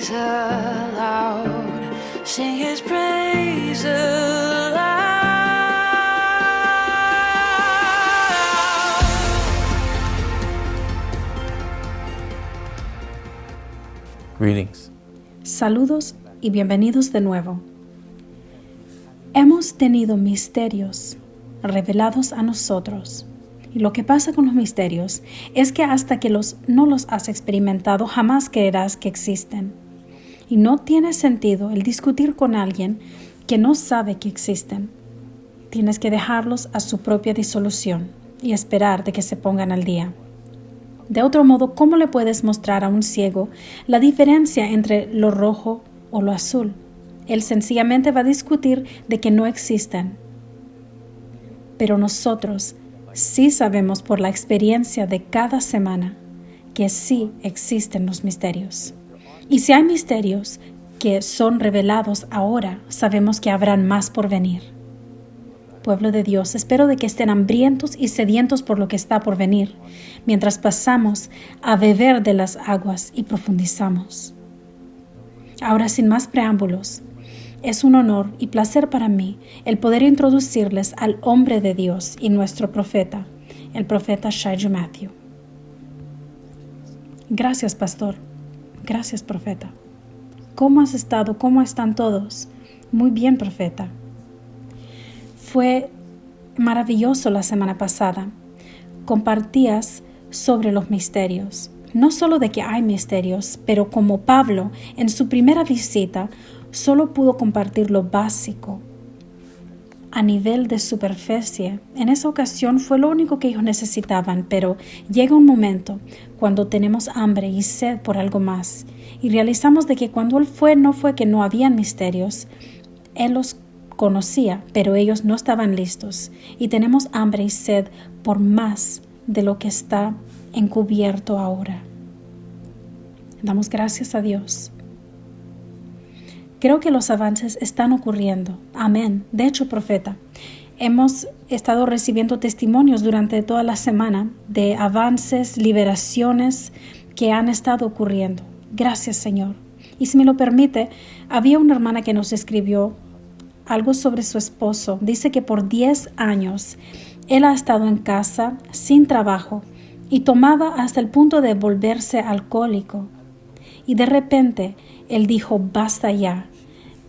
praise aloud. Sing his praise aloud. Greetings. Saludos y bienvenidos de nuevo. Hemos tenido misterios revelados a nosotros. Y lo que pasa con los misterios es que hasta que no los has experimentado, jamás creerás que existen. Y no tiene sentido el discutir con alguien que no sabe que existen. Tienes que dejarlos a su propia disolución y esperar de que se pongan al día. De otro modo, ¿cómo le puedes mostrar a un ciego la diferencia entre lo rojo o lo azul? Él sencillamente va a discutir de que no existen. Pero nosotros sí sabemos por la experiencia de cada semana que sí existen los misterios. Y si hay misterios que son revelados ahora, sabemos que habrán más por venir. Pueblo de Dios, espero de que estén hambrientos y sedientos por lo que está por venir, mientras pasamos a beber de las aguas y profundizamos. Ahora, sin más preámbulos, es un honor y placer para mí el poder introducirles al hombre de Dios y nuestro profeta, el profeta Shaiju Matthew. Gracias, pastor. Gracias, profeta. ¿Cómo has estado? ¿Cómo están todos? Muy bien, profeta. Fue maravilloso la semana pasada. Compartías sobre los misterios. No solo de que hay misterios, pero como Pablo en su primera visita solo pudo compartir lo básico a nivel de superficie. En esa ocasión fue lo único que ellos necesitaban, pero llega un momento cuando tenemos hambre y sed por algo más y realizamos de que cuando Él fue, no fue que no habían misterios. Él los conocía, pero ellos no estaban listos y tenemos hambre y sed por más de lo que está encubierto ahora. Damos gracias a Dios. Creo que los avances están ocurriendo. Amén. De hecho, profeta, hemos estado recibiendo testimonios durante toda la semana de avances, liberaciones que han estado ocurriendo. Gracias, Señor. Y si me lo permite, había una hermana que nos escribió algo sobre su esposo. Dice que por 10 años él ha estado en casa sin trabajo y tomaba hasta el punto de volverse alcohólico. Y de repente él dijo, basta ya.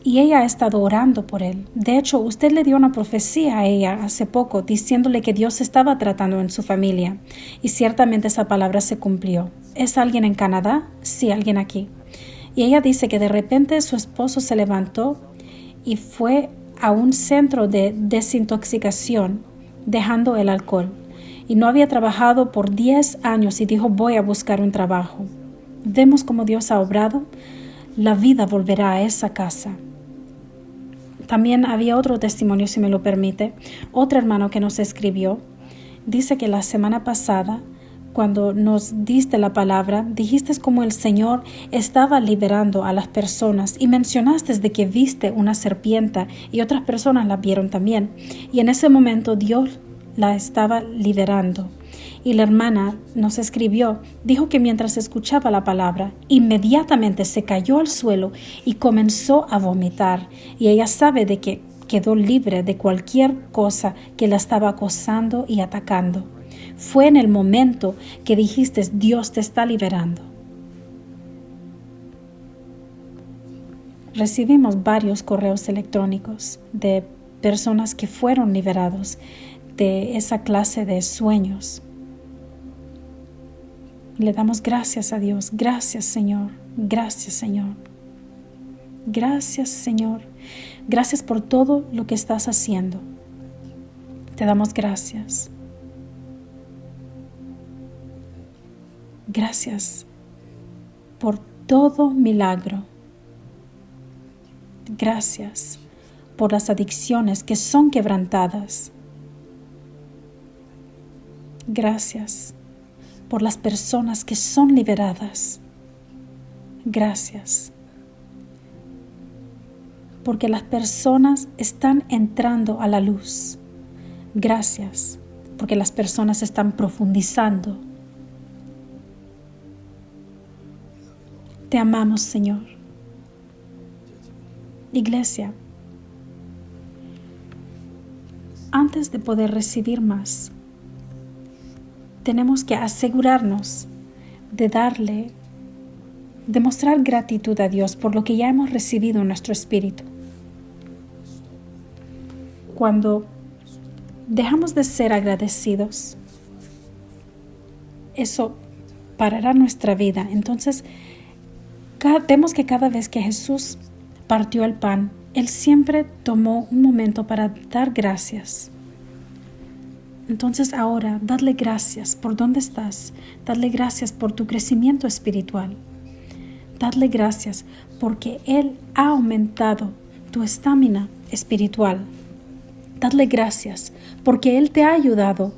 Y ella ha estado orando por él. De hecho, usted le dio una profecía a ella hace poco diciéndole que Dios estaba tratando en su familia. Y ciertamente esa palabra se cumplió. ¿Es alguien en Canadá? Sí, alguien aquí. Y ella dice que de repente su esposo se levantó y fue a un centro de desintoxicación, dejando el alcohol. Y no había trabajado por 10 años y dijo, voy a buscar un trabajo. Vemos cómo Dios ha obrado. La vida volverá a esa casa. También había otro testimonio, si me lo permite. Otro hermano que nos escribió, dice que la semana pasada, cuando nos diste la palabra, dijiste cómo el Señor estaba liberando a las personas y mencionaste de que viste una serpiente y otras personas la vieron también. Y en ese momento Dios la estaba liberando. Y la hermana nos escribió, dijo que mientras escuchaba la palabra, inmediatamente se cayó al suelo y comenzó a vomitar. Y ella sabe de que quedó libre de cualquier cosa que la estaba acosando y atacando. Fue en el momento que dijiste, Dios te está liberando. Recibimos varios correos electrónicos de personas que fueron liberados de esa clase de sueños. Le damos gracias a Dios. Gracias, Señor. Gracias, Señor. Gracias, Señor. Gracias por todo lo que estás haciendo. Te damos gracias. Gracias por todo milagro. Gracias por las adicciones que son quebrantadas. Gracias por las personas que son liberadas. Gracias porque las personas están entrando a la luz. Gracias porque las personas están profundizando. Te amamos, Señor. Iglesia, antes de poder recibir más, tenemos que asegurarnos de mostrar gratitud a Dios por lo que ya hemos recibido en nuestro espíritu. Cuando dejamos de ser agradecidos, eso parará nuestra vida. Entonces, vemos que cada vez que Jesús partió el pan, Él siempre tomó un momento para dar gracias. Entonces ahora, dadle gracias por dónde estás. Dadle gracias por tu crecimiento espiritual. Dadle gracias porque Él ha aumentado tu estamina espiritual. Dadle gracias porque Él te ha ayudado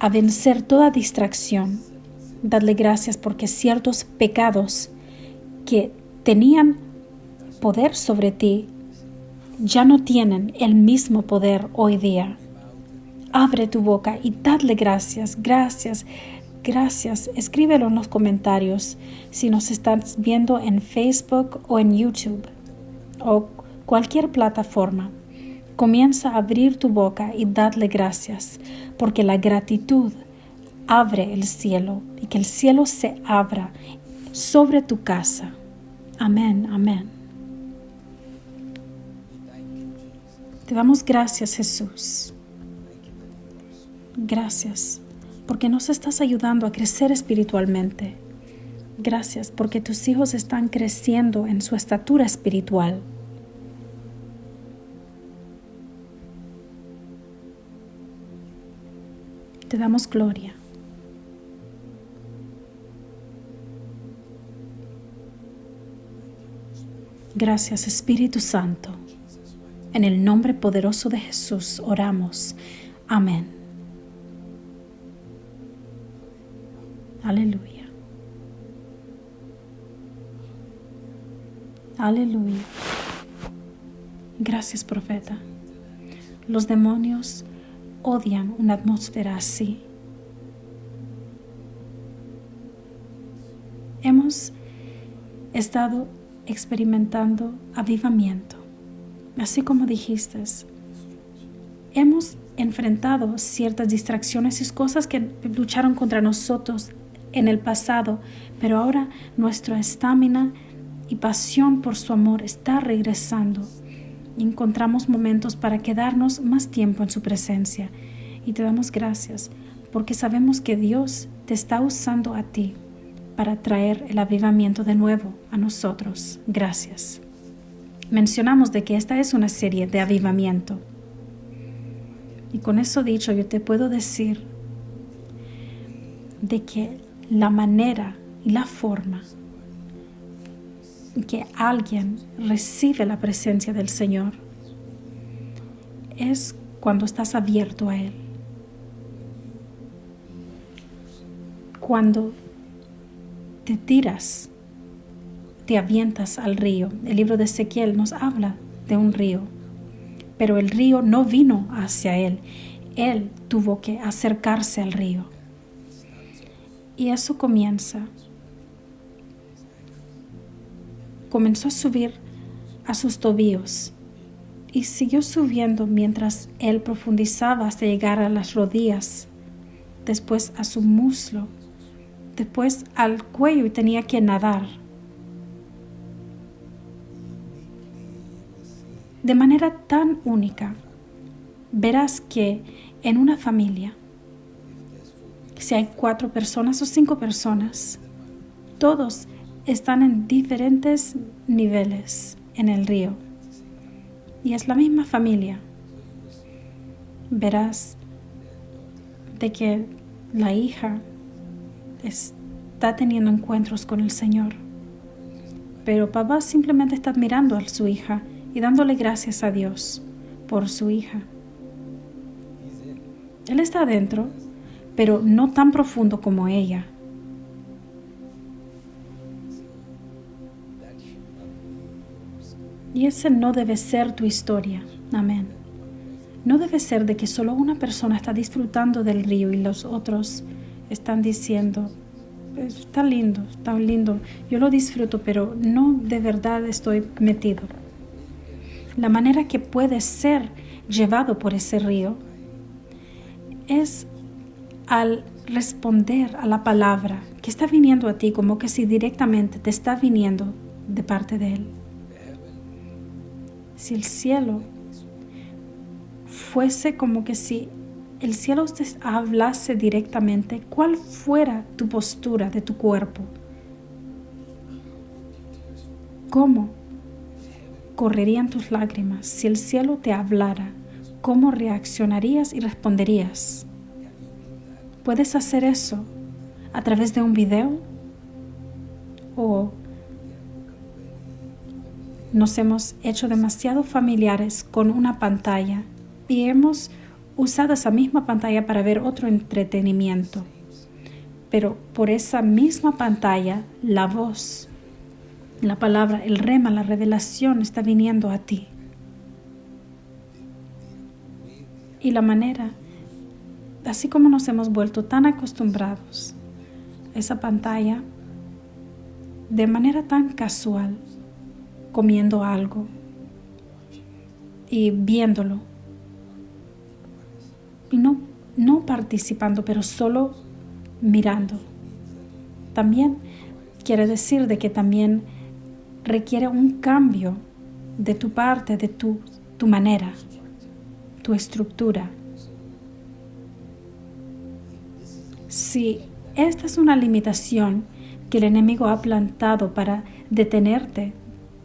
a vencer toda distracción. Dadle gracias porque ciertos pecados que tenían poder sobre ti ya no tienen el mismo poder hoy día. Abre tu boca y dadle gracias, gracias, gracias. Escríbelo en los comentarios si nos estás viendo en Facebook o en YouTube o cualquier plataforma. Comienza a abrir tu boca y dadle gracias, porque la gratitud abre el cielo y que el cielo se abra sobre tu casa. Amén, amén. Te damos gracias, Jesús. Gracias porque nos estás ayudando a crecer espiritualmente. Gracias porque tus hijos están creciendo en su estatura espiritual. Te damos gloria. Gracias, Espíritu Santo. En el nombre poderoso de Jesús oramos. Amén. Aleluya. Aleluya. Gracias, profeta. Los demonios odian una atmósfera así. Hemos estado experimentando avivamiento. Así como dijiste, hemos enfrentado ciertas distracciones y cosas que lucharon contra nosotros en el pasado, pero ahora nuestra estamina y pasión por su amor está regresando. Y encontramos momentos para quedarnos más tiempo en su presencia. Y te damos gracias porque sabemos que Dios te está usando a ti para traer el avivamiento de nuevo a nosotros. Gracias. Mencionamos de que esta es una serie de avivamiento. Y con eso dicho, yo te puedo decir de que la manera y la forma en que alguien recibe la presencia del Señor es cuando estás abierto a Él. Cuando te tiras, te avientas al río. El libro de Ezequiel nos habla de un río, pero el río no vino hacia él. Él tuvo que acercarse al río. Y eso comenzó a subir a sus tobillos y siguió subiendo mientras él profundizaba hasta llegar a las rodillas, después a su muslo, después al cuello y tenía que nadar. De manera tan única, verás que en una familia, si hay 4 personas o 5 personas, todos están en diferentes niveles en el río. Y es la misma familia. Verás de que la hija está teniendo encuentros con el Señor. Pero papá simplemente está admirando a su hija y dándole gracias a Dios por su hija. Él está adentro, pero no tan profundo como ella. Y ese no debe ser tu historia. Amén. No debe ser de que solo una persona está disfrutando del río y los otros están diciendo, está lindo, yo lo disfruto, pero no de verdad estoy metido. La manera que puedes ser llevado por ese río es al responder a la palabra que está viniendo a ti, como que si directamente te está viniendo de parte de Él. Si el cielo fuese como que si el cielo te hablase directamente, ¿cuál fuera tu postura de tu cuerpo? ¿Cómo correrían tus lágrimas si el cielo te hablara? ¿Cómo reaccionarías y responderías? ¿Puedes hacer eso a través de un video? ¿O nos hemos hecho demasiado familiares con una pantalla y hemos usado esa misma pantalla para ver otro entretenimiento? Pero por esa misma pantalla, la voz, la palabra, el rema, la revelación está viniendo a ti. Y la manera, así como nos hemos vuelto tan acostumbrados a esa pantalla, de manera tan casual, comiendo algo y viéndolo, y no participando, pero solo mirando. También quiere decir de que también requiere un cambio de tu parte, de tu manera, tu estructura. Si esta es una limitación que el enemigo ha plantado para detenerte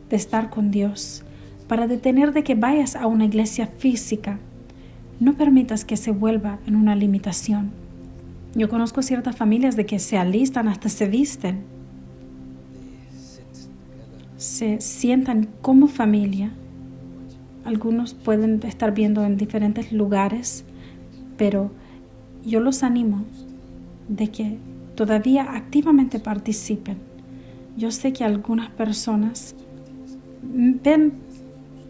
de estar con Dios, para detener de que vayas a una iglesia física, no permitas que se vuelva en una limitación. Yo conozco ciertas familias de que se alistan, hasta se visten, se sientan como familia. Algunos pueden estar viendo en diferentes lugares, pero yo los animo de que todavía activamente participen. Yo sé que algunas personas ven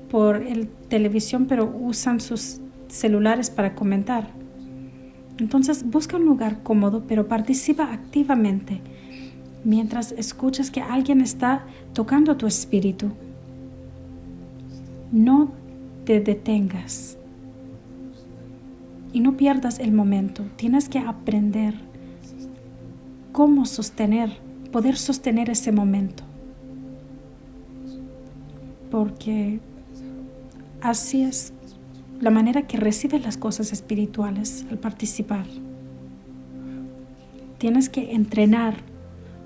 por el televisión, pero usan sus celulares para comentar. Entonces busca un lugar cómodo, pero participa activamente mientras escuchas que alguien está tocando tu espíritu. No te detengas y no pierdas el momento. Tienes que aprender cómo poder sostener ese momento, porque así es la manera que recibes las cosas espirituales al participar. Tienes que entrenar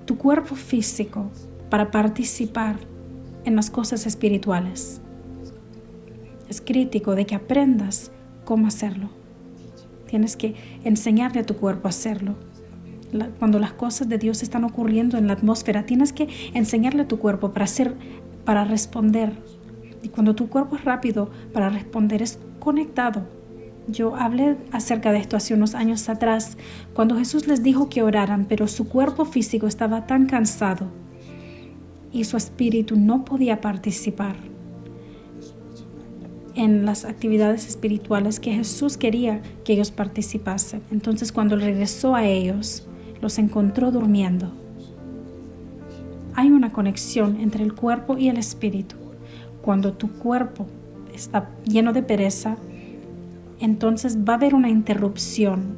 tu cuerpo físico para participar en las cosas espirituales. Es crítico de que aprendas cómo hacerlo. Tienes que enseñarle a tu cuerpo a hacerlo. Cuando las cosas de Dios están ocurriendo en la atmósfera, tienes que enseñarle a tu cuerpo para responder. Y cuando tu cuerpo es rápido para responder, es conectado. Yo hablé acerca de esto hace unos años atrás, cuando Jesús les dijo que oraran, pero su cuerpo físico estaba tan cansado y su espíritu no podía participar en las actividades espirituales que Jesús quería que ellos participasen. Entonces, cuando regresó a ellos, los encontró durmiendo. Hay una conexión entre el cuerpo y el espíritu. Cuando tu cuerpo está lleno de pereza, entonces va a haber una interrupción,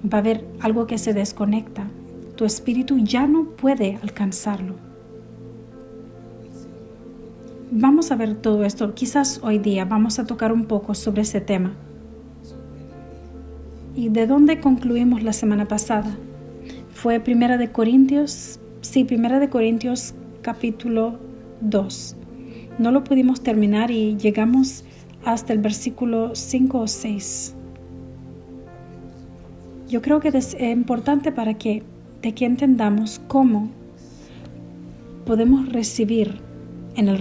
va a haber algo que se desconecta. Tu espíritu ya no puede alcanzarlo. Vamos a ver todo esto. Quizás hoy día vamos a tocar un poco sobre ese tema. ¿Y de dónde concluimos la semana pasada? Fue 1 de Corintios capítulo 2. No lo pudimos terminar y llegamos hasta el versículo 5 o 6. Yo creo que es importante de que entendamos cómo podemos recibir en el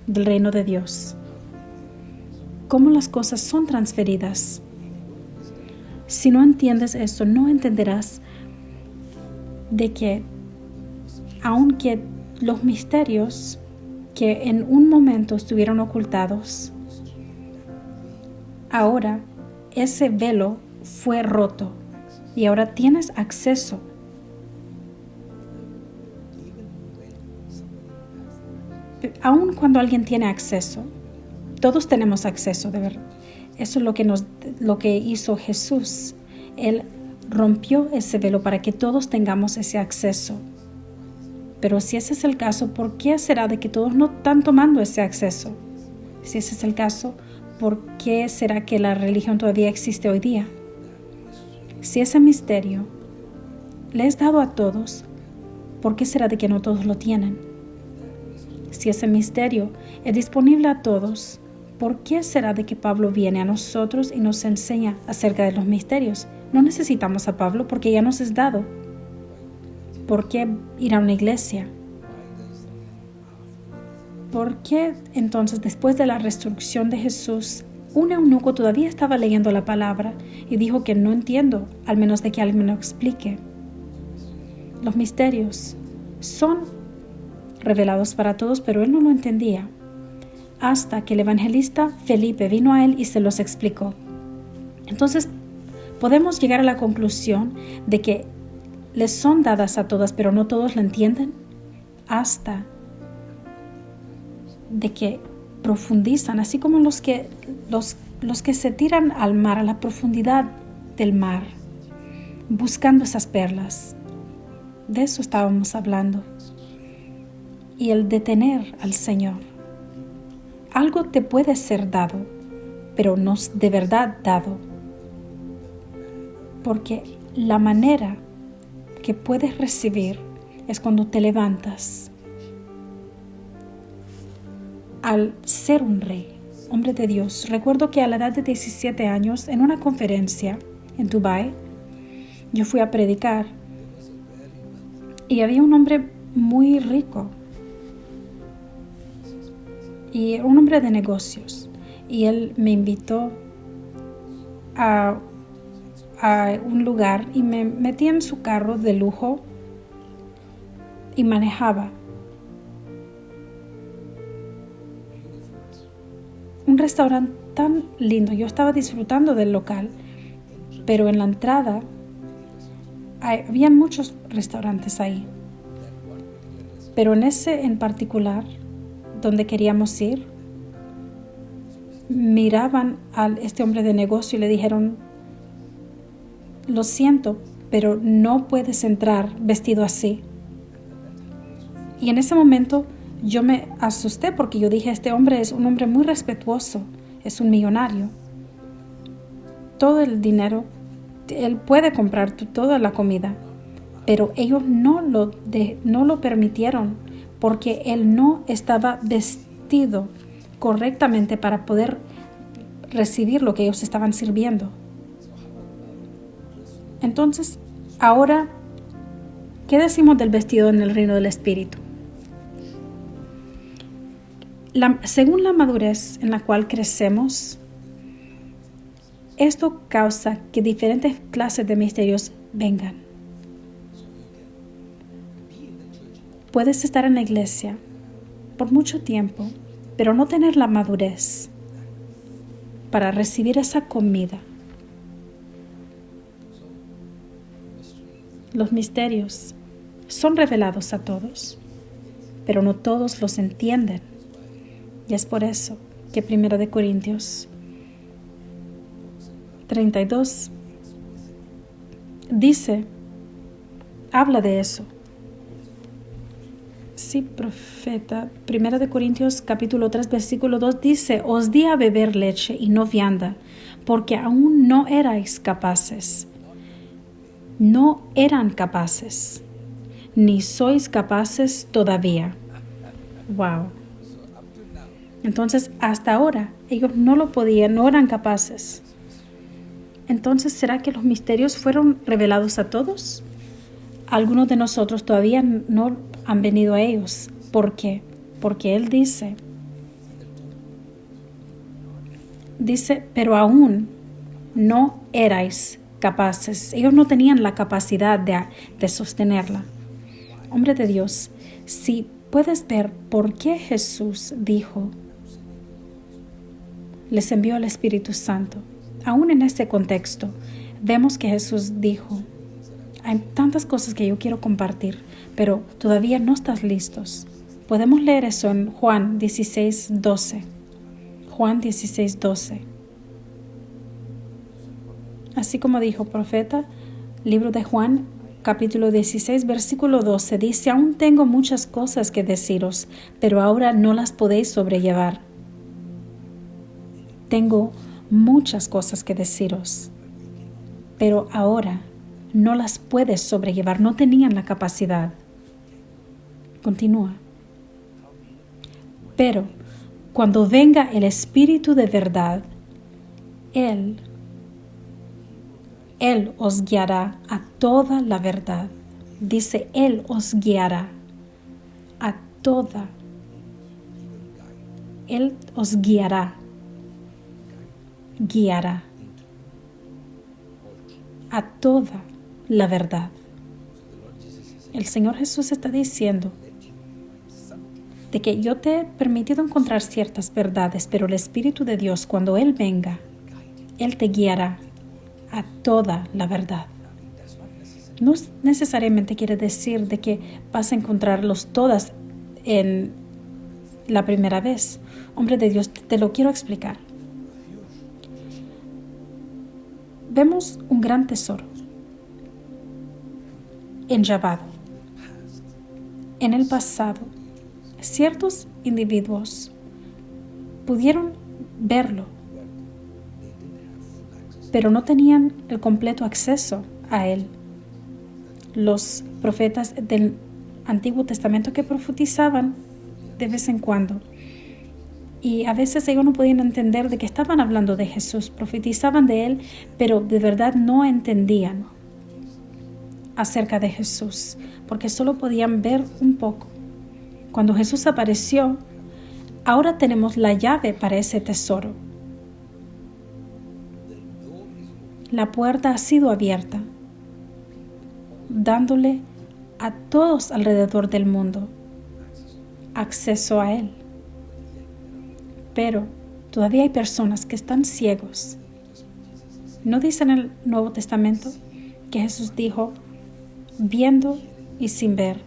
del reino de Dios. Cómo las cosas son transferidas. Si no entiendes esto, no entenderás de que aunque los misterios que en un momento estuvieron ocultados, ahora ese velo fue roto y ahora tienes acceso. Aun cuando alguien tiene acceso, Todos tenemos acceso, de verdad. Eso es lo que hizo Jesús. Él rompió ese velo para que todos tengamos ese acceso. Pero si ese es el caso, ¿por qué será de que todos no están tomando ese acceso? Si ese es el caso, ¿por qué será que la religión todavía existe hoy día? Si ese misterio le es dado a todos, ¿por qué será de que no todos lo tienen? Si ese misterio es disponible a todos, ¿por qué será de que Pablo viene a nosotros y nos enseña acerca de los misterios? No necesitamos a Pablo porque ya nos es dado. ¿Por qué ir a una iglesia? ¿Por qué entonces, después de la resurrección de Jesús, un eunuco todavía estaba leyendo la palabra y dijo que no entiendo, al menos de que alguien me lo explique? Los misterios son revelados para todos, pero él no lo entendía hasta que el evangelista Felipe vino a él y se los explicó. Entonces, podemos llegar a la conclusión de que les son dadas a todas, pero no todos la entienden, hasta de que profundizan, así como los que se tiran al mar, a la profundidad del mar, buscando esas perlas. De eso estábamos hablando. Y el detener al Señor. Algo te puede ser dado, pero no es de verdad dado. Porque la manera que puedes recibir es cuando te levantas al ser un rey, hombre de Dios. Recuerdo que a la edad de 17 años, en una conferencia en Dubái, yo fui a predicar y había un hombre muy rico y un hombre de negocios, y él me invitó a un lugar y me metí en su carro de lujo y manejaba. Un restaurante tan lindo. Yo estaba disfrutando del local, pero en la entrada habían muchos restaurantes ahí. Pero en ese en particular, donde queríamos ir, miraban a este hombre de negocio y le dijeron: lo siento, pero no puedes entrar vestido así. Y en ese momento yo me asusté porque yo dije: este hombre es un hombre muy respetuoso, es un millonario. Todo el dinero, él puede comprar toda la comida, pero ellos no lo permitieron porque él no estaba vestido correctamente para poder recibir lo que ellos estaban sirviendo. Entonces, ahora, ¿qué decimos del vestido en el reino del Espíritu? Según la madurez en la cual crecemos, esto causa que diferentes clases de misterios vengan. Puedes estar en la iglesia por mucho tiempo, pero no tener la madurez para recibir esa comida. Los misterios son revelados a todos, pero no todos los entienden. Y es por eso que 1 Corintios 32 habla de eso. Sí, profeta. 1 Corintios capítulo 3, versículo 2 dice: os di a beber leche y no vianda, porque aún no erais capaces. No eran capaces, ni sois capaces todavía. Wow. Entonces, hasta ahora, ellos no lo podían, no eran capaces. Entonces, ¿será que los misterios fueron revelados a todos? Algunos de nosotros todavía no han venido a ellos. ¿Por qué? Porque Él dice, pero aún no erais capaces. Ellos no tenían la capacidad de sostenerla. Hombre de Dios, si puedes ver por qué Jesús dijo, les envió al Espíritu Santo. Aún en este contexto, vemos que Jesús dijo, hay tantas cosas que yo quiero compartir, pero todavía no estás listos. Podemos leer eso en Juan 16:12. Juan 16:12. Así como dijo profeta, libro de Juan, capítulo 16, versículo 12, dice: aún tengo muchas cosas que deciros, pero ahora no las podéis sobrellevar. Tengo muchas cosas que deciros, pero ahora no las puedes sobrellevar. No tenían la capacidad. Continúa. Pero cuando venga el Espíritu de verdad, Él os guiará a toda la verdad. Dice, Él os guiará a toda. Él os guiará. Guiará a toda la verdad. El Señor Jesús está diciendo de que yo te he permitido encontrar ciertas verdades, pero el Espíritu de Dios, cuando Él venga, Él te guiará a toda la verdad. No necesariamente quiere decir de que vas a encontrarlos todas en la primera vez. Hombre de Dios, te lo quiero explicar. Vemos un gran tesoro enllavado. En el pasado, ciertos individuos pudieron verlo, pero no tenían el completo acceso a él. Los profetas del Antiguo Testamento que profetizaban de vez en cuando, y a veces ellos no podían entender de que estaban hablando de Jesús, profetizaban de Él, pero de verdad no entendían acerca de Jesús, porque solo podían ver un poco. Cuando Jesús apareció, ahora tenemos la llave para ese tesoro. La puerta ha sido abierta, dándole a todos alrededor del mundo acceso a Él. Pero todavía hay personas que están ciegos. ¿No dice en el Nuevo Testamento que Jesús dijo, viendo y sin ver,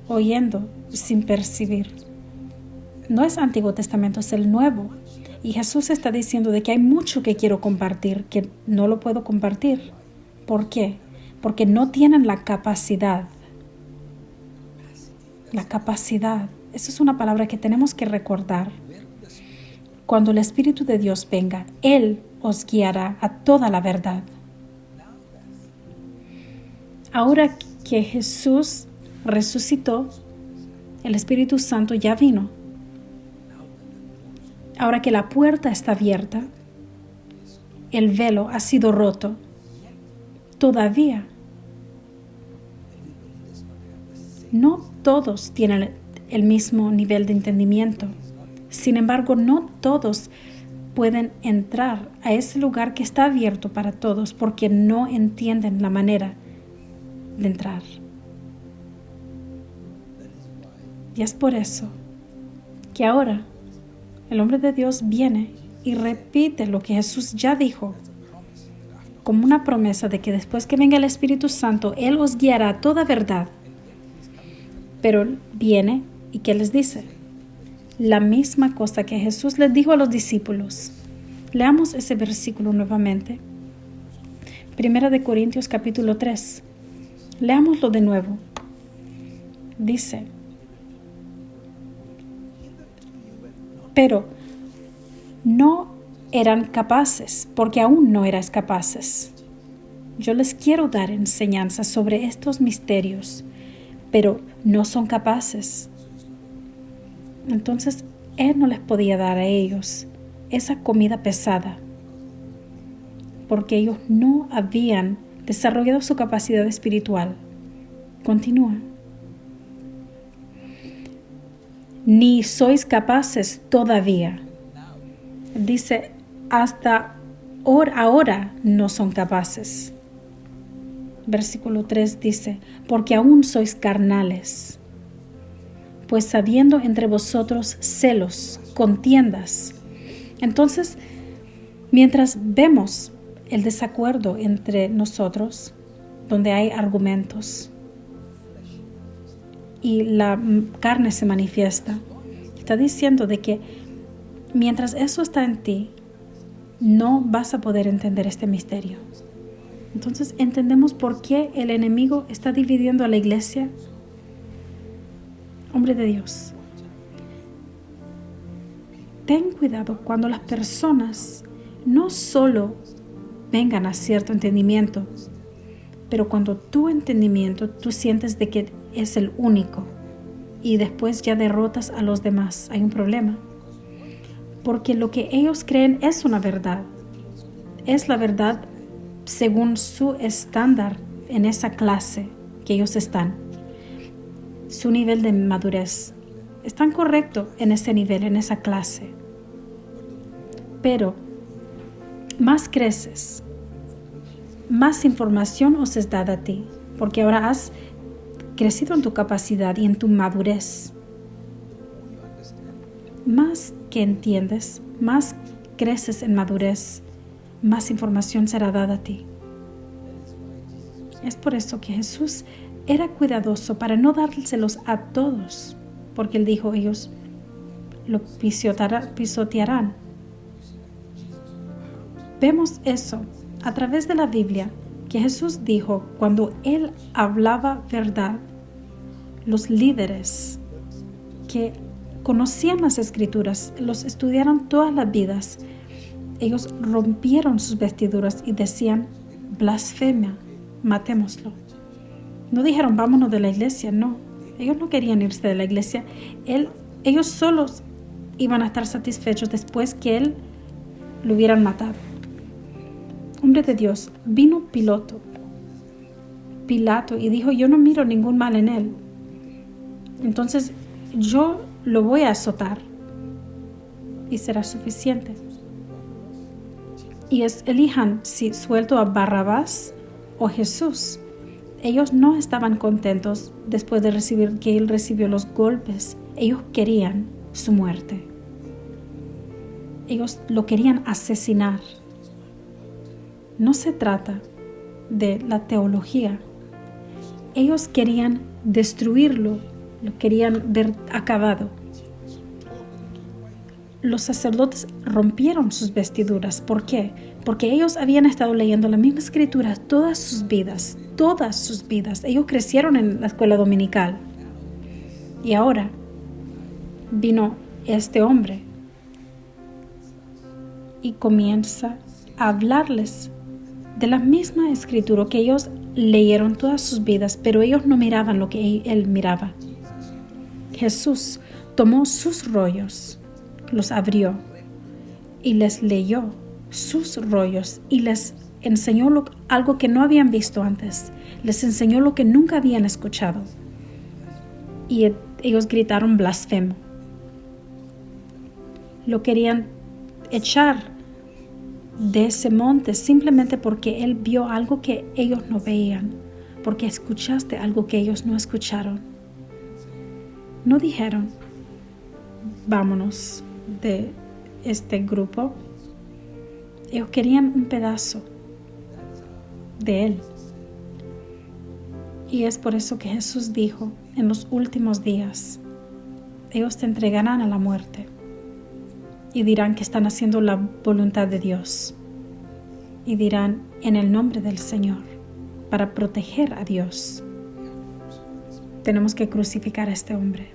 oyendo y sin percibir? No es Antiguo Testamento, es el Nuevo. Y Jesús está diciendo de que hay mucho que quiero compartir, que no lo puedo compartir. ¿Por qué? Porque no tienen la capacidad. La capacidad. Esa es una palabra que tenemos que recordar. Cuando el Espíritu de Dios venga, Él os guiará a toda la verdad. Ahora que Jesús resucitó, el Espíritu Santo ya vino. Ahora que la puerta está abierta, el velo ha sido roto. Todavía no todos tienen el mismo nivel de entendimiento. Sin embargo, no todos pueden entrar a ese lugar que está abierto para todos porque no entienden la manera de entrar. Y es por eso que ahora el hombre de Dios viene y repite lo que Jesús ya dijo, como una promesa de que después que venga el Espíritu Santo, Él os guiará a toda verdad. Pero viene y ¿qué les dice? La misma cosa que Jesús les dijo a los discípulos. Leamos ese versículo nuevamente. 1 Corintios capítulo 3. Leámoslo de nuevo. Dice, pero no eran capaces, porque aún no eras capaces. Yo les quiero dar enseñanza sobre estos misterios, pero no son capaces. Entonces, Él no les podía dar a ellos esa comida pesada, porque ellos no habían desarrollado su capacidad espiritual. Continúa. Ni sois capaces todavía. Dice, hasta ahora no son capaces. Versículo 3 dice, porque aún sois carnales, pues habiendo entre vosotros celos, contiendas. Entonces, mientras vemos el desacuerdo entre nosotros, donde hay argumentos y la carne se manifiesta, está diciendo de que mientras eso está en ti, no vas a poder entender este misterio. Entonces entendemos por qué el enemigo está dividiendo a la iglesia. Hombre de Dios, ten cuidado cuando las personas no solo vengan a cierto entendimiento, pero cuando tu entendimiento tú sientes de que es el único y después ya derrotas a los demás, hay un problema. Porque lo que ellos creen es una verdad. Es la verdad según su estándar en esa clase que ellos están. Su nivel de madurez. Están correctos en ese nivel, en esa clase. Pero más creces, más información os es dada a ti, porque ahora has crecido en tu capacidad y en tu madurez. Más que entiendes, más creces en madurez, más información será dada a ti. Es por eso que Jesús era cuidadoso para no dárselos a todos, porque Él dijo, ellos lo pisotearán. Vemos eso a través de la Biblia, que Jesús dijo, cuando Él hablaba verdad, los líderes que conocían las Escrituras, los estudiaron todas las vidas, ellos rompieron sus vestiduras y decían, blasfemia, matémoslo. No dijeron, vámonos de la iglesia, no. Ellos no querían irse de la iglesia. Ellos solos iban a estar satisfechos después que Él lo hubieran matado. Hombre de Dios, vino Pilato y dijo, yo no miro ningún mal en Él. Entonces yo lo voy a azotar y será suficiente. Y elijan si suelto a Barrabás o Jesús. Ellos no estaban contentos después de recibir que Él recibió los golpes. Ellos querían su muerte. Ellos lo querían asesinar. No se trata de la teología. Ellos querían destruirlo, lo querían ver acabado. Los sacerdotes rompieron sus vestiduras. ¿Por qué? Porque ellos habían estado leyendo la misma escritura todas sus vidas. Ellos crecieron en la escuela dominical. Y ahora vino este hombre y comienza a hablarles de la misma escritura que ellos leyeron todas sus vidas, pero ellos no miraban lo que él miraba. Jesús tomó sus rollos, los abrió y les leyó sus rollos y les enseñó algo que no habían visto antes. Les enseñó lo que nunca habían escuchado. Y ellos gritaron blasfemo. Lo querían echar de ese monte simplemente porque Él vio algo que ellos no veían, porque escuchaste algo que ellos no escucharon. No dijeron, vámonos de este grupo. Ellos querían un pedazo de Él. Y es por eso que Jesús dijo, en los últimos días, ellos te entregarán a la muerte y dirán que están haciendo la voluntad de Dios. Y dirán, en el nombre del Señor, para proteger a Dios, tenemos que crucificar a este hombre.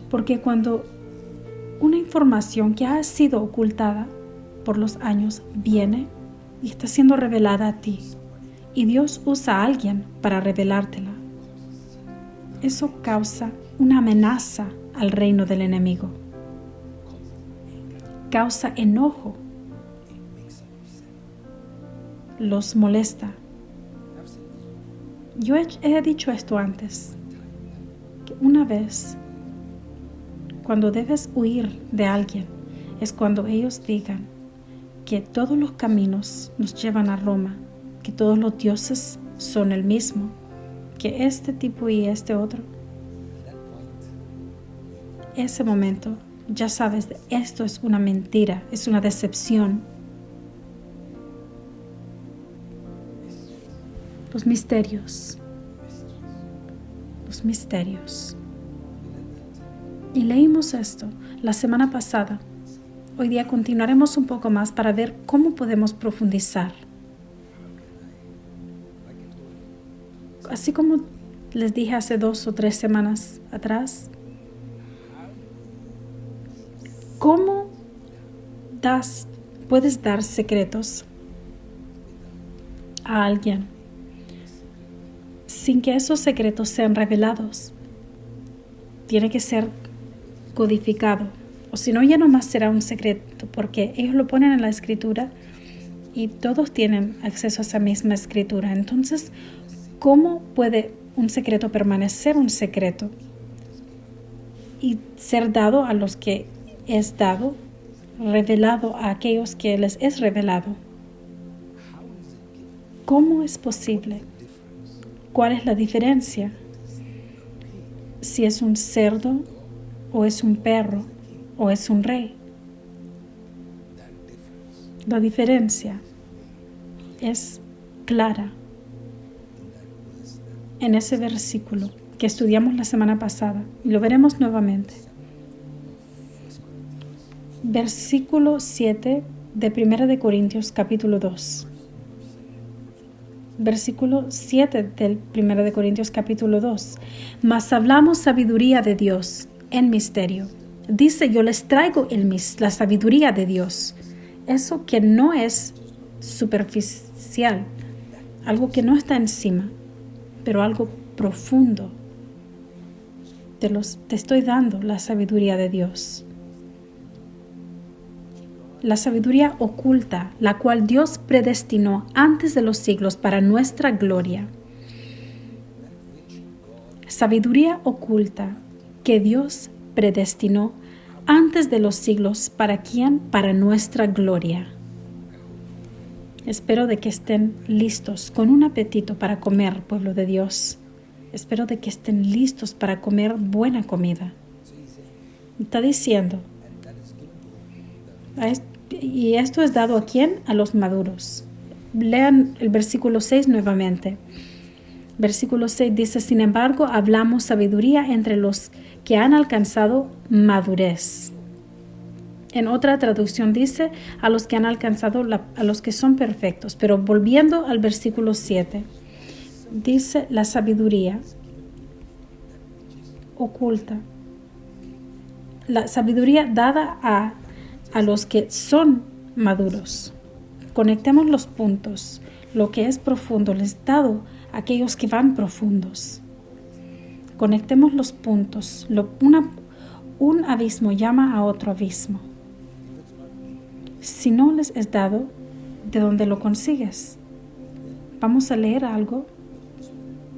Porque cuando una información que ha sido ocultada por los años viene y está siendo revelada a ti, y Dios usa a alguien para revelártela, eso causa una amenaza al reino del enemigo. Causa enojo. Los molesta. Yo he dicho esto antes, que una vez, cuando debes huir de alguien, es cuando ellos digan que todos los caminos nos llevan a Roma, que todos los dioses son el mismo, que este tipo y este otro. Ese momento ya sabes, esto es una mentira, es una decepción. Los misterios. Y leímos esto la semana pasada. Hoy día continuaremos un poco más para ver cómo podemos profundizar. Así como les dije hace 2 o 3 semanas atrás, ¿cómo puedes dar secretos a alguien sin que esos secretos sean revelados? Tiene que ser codificado, o si no, ya nomás será un secreto, porque ellos lo ponen en la escritura y todos tienen acceso a esa misma escritura. Entonces, ¿cómo puede un secreto permanecer un secreto y ser dado a los que es dado, revelado a aquellos que les es revelado? ¿Cómo es posible? ¿Cuál es la diferencia? Si es un cerdo, o es un perro, o es un rey. La diferencia es clara en ese versículo que estudiamos la semana pasada y lo veremos nuevamente. Versículo 7 de 1 de Corintios capítulo 2. Versículo 7 del 1 de Corintios capítulo 2. Mas hablamos sabiduría de Dios en misterio. Dice, yo les traigo la sabiduría de Dios. Eso que no es superficial, algo que no está encima, pero algo profundo. Te estoy dando la sabiduría de Dios. La sabiduría oculta, la cual Dios predestinó antes de los siglos para nuestra gloria. Sabiduría oculta que Dios predestinó antes de los siglos, ¿para quién? Para nuestra gloria. Espero de que estén listos con un apetito para comer, pueblo de Dios. Espero de que estén listos para comer buena comida. Está diciendo, y esto es dado ¿a quién? A los maduros. Lean el versículo 6 nuevamente. Versículo 6 dice, sin embargo, hablamos sabiduría entre los que han alcanzado madurez. En otra traducción dice, a los que han alcanzado, a los que son perfectos. Pero volviendo al versículo 7, dice la sabiduría oculta. La sabiduría dada a los que son maduros. Conectemos los puntos. Lo que es profundo les dado a aquellos que van profundos. Conectemos los puntos. Un abismo llama a otro abismo. Si no les es dado, ¿de dónde lo consigues? Vamos a leer algo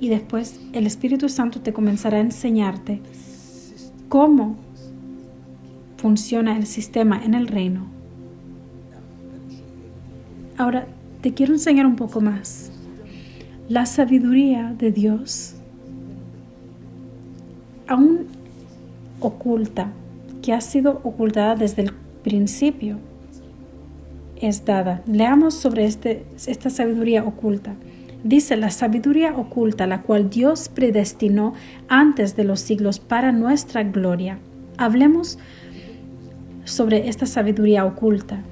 y después el Espíritu Santo te comenzará a enseñarte cómo funciona el sistema en el reino. Ahora te quiero enseñar un poco más. La sabiduría de Dios, aún oculta, que ha sido ocultada desde el principio, es dada. Leamos sobre esta sabiduría oculta. Dice, la sabiduría oculta, la cual Dios predestinó antes de los siglos para nuestra gloria. Hablemos sobre esta sabiduría oculta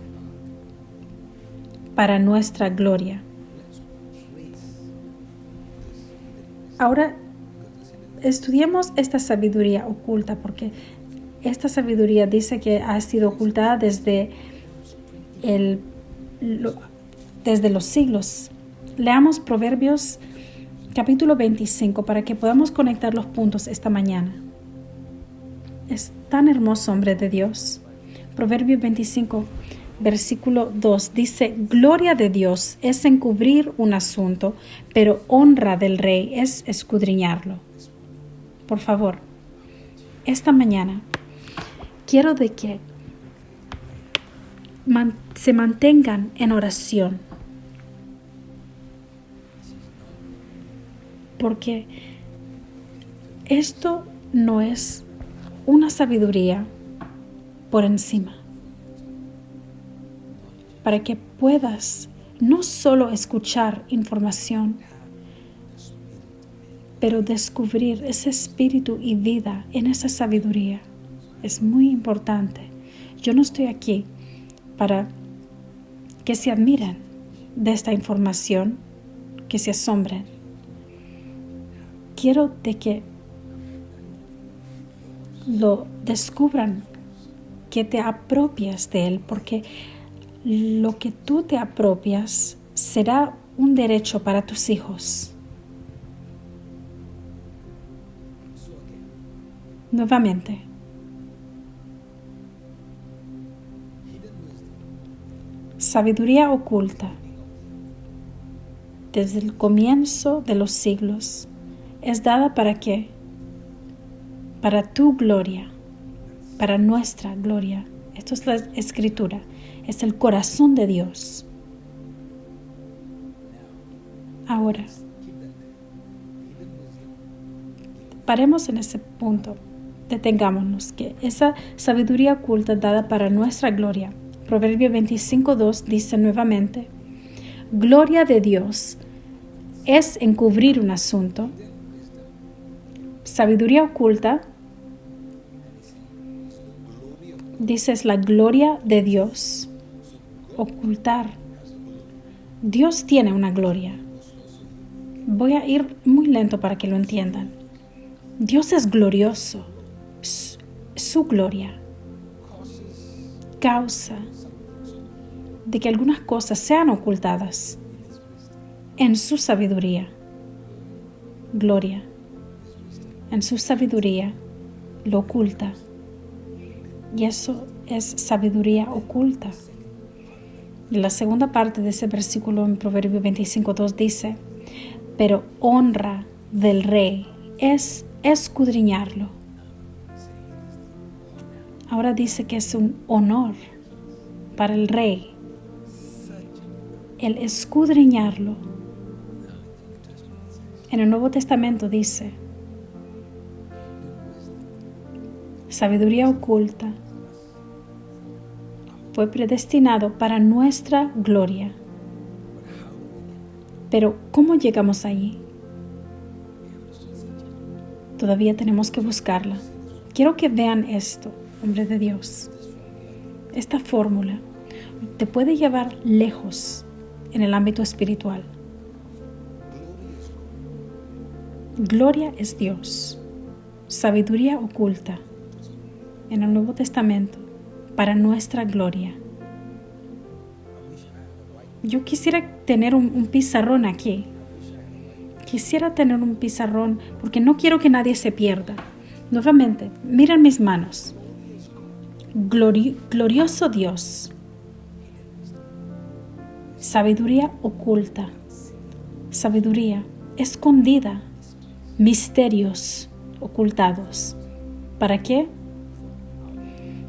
para nuestra gloria. Ahora estudiemos esta sabiduría oculta, porque esta sabiduría dice que ha sido ocultada desde los siglos. Leamos Proverbios capítulo 25 para que podamos conectar los puntos esta mañana. Es tan hermoso, hombre de Dios. Proverbios 25, versículo 2 dice, gloria de Dios es encubrir un asunto, pero honra del rey es escudriñarlo. Por favor, esta mañana quiero de que se mantengan en oración, porque esto no es una sabiduría por encima, para que puedas no solo escuchar información, pero descubrir ese espíritu y vida en esa sabiduría. Es muy importante. Yo no estoy aquí para que se admiren de esta información, que se asombren. Quiero de que lo descubran, que te apropias de él, porque lo que tú te apropias será un derecho para tus hijos. Nuevamente, sabiduría oculta desde el comienzo de los siglos es dada ¿para qué? Para tu gloria, para nuestra gloria. Esto es la escritura, es el corazón de Dios. Ahora, paremos en ese punto. Detengámonos, que esa sabiduría oculta dada para nuestra gloria. Proverbio 25:2 dice nuevamente: gloria de Dios es encubrir un asunto. Sabiduría oculta, dice, es la gloria de Dios. Ocultar. Dios tiene una gloria. Voy a ir muy lento para que lo entiendan. Dios es glorioso. Su gloria causa de que algunas cosas sean ocultadas en su sabiduría. Gloria. En su sabiduría lo oculta. Y eso es sabiduría oculta. Y la segunda parte de ese versículo en Proverbio 25:2 dice: pero honra del rey es escudriñarlo. Ahora dice que es un honor para el rey el escudriñarlo. En el Nuevo Testamento dice: sabiduría oculta fue predestinado para nuestra gloria. Pero ¿cómo llegamos allí? Todavía tenemos que buscarla. Quiero que vean esto, hombre de Dios. Esta fórmula te puede llevar lejos en el ámbito espiritual. Gloria es Dios. Sabiduría oculta en el Nuevo Testamento para nuestra gloria. Yo quisiera tener un pizarrón aquí. Quisiera tener un pizarrón porque no quiero que nadie se pierda. Nuevamente, miren mis manos. Glorioso Dios. Sabiduría oculta. Sabiduría escondida. Misterios ocultados. ¿Para qué?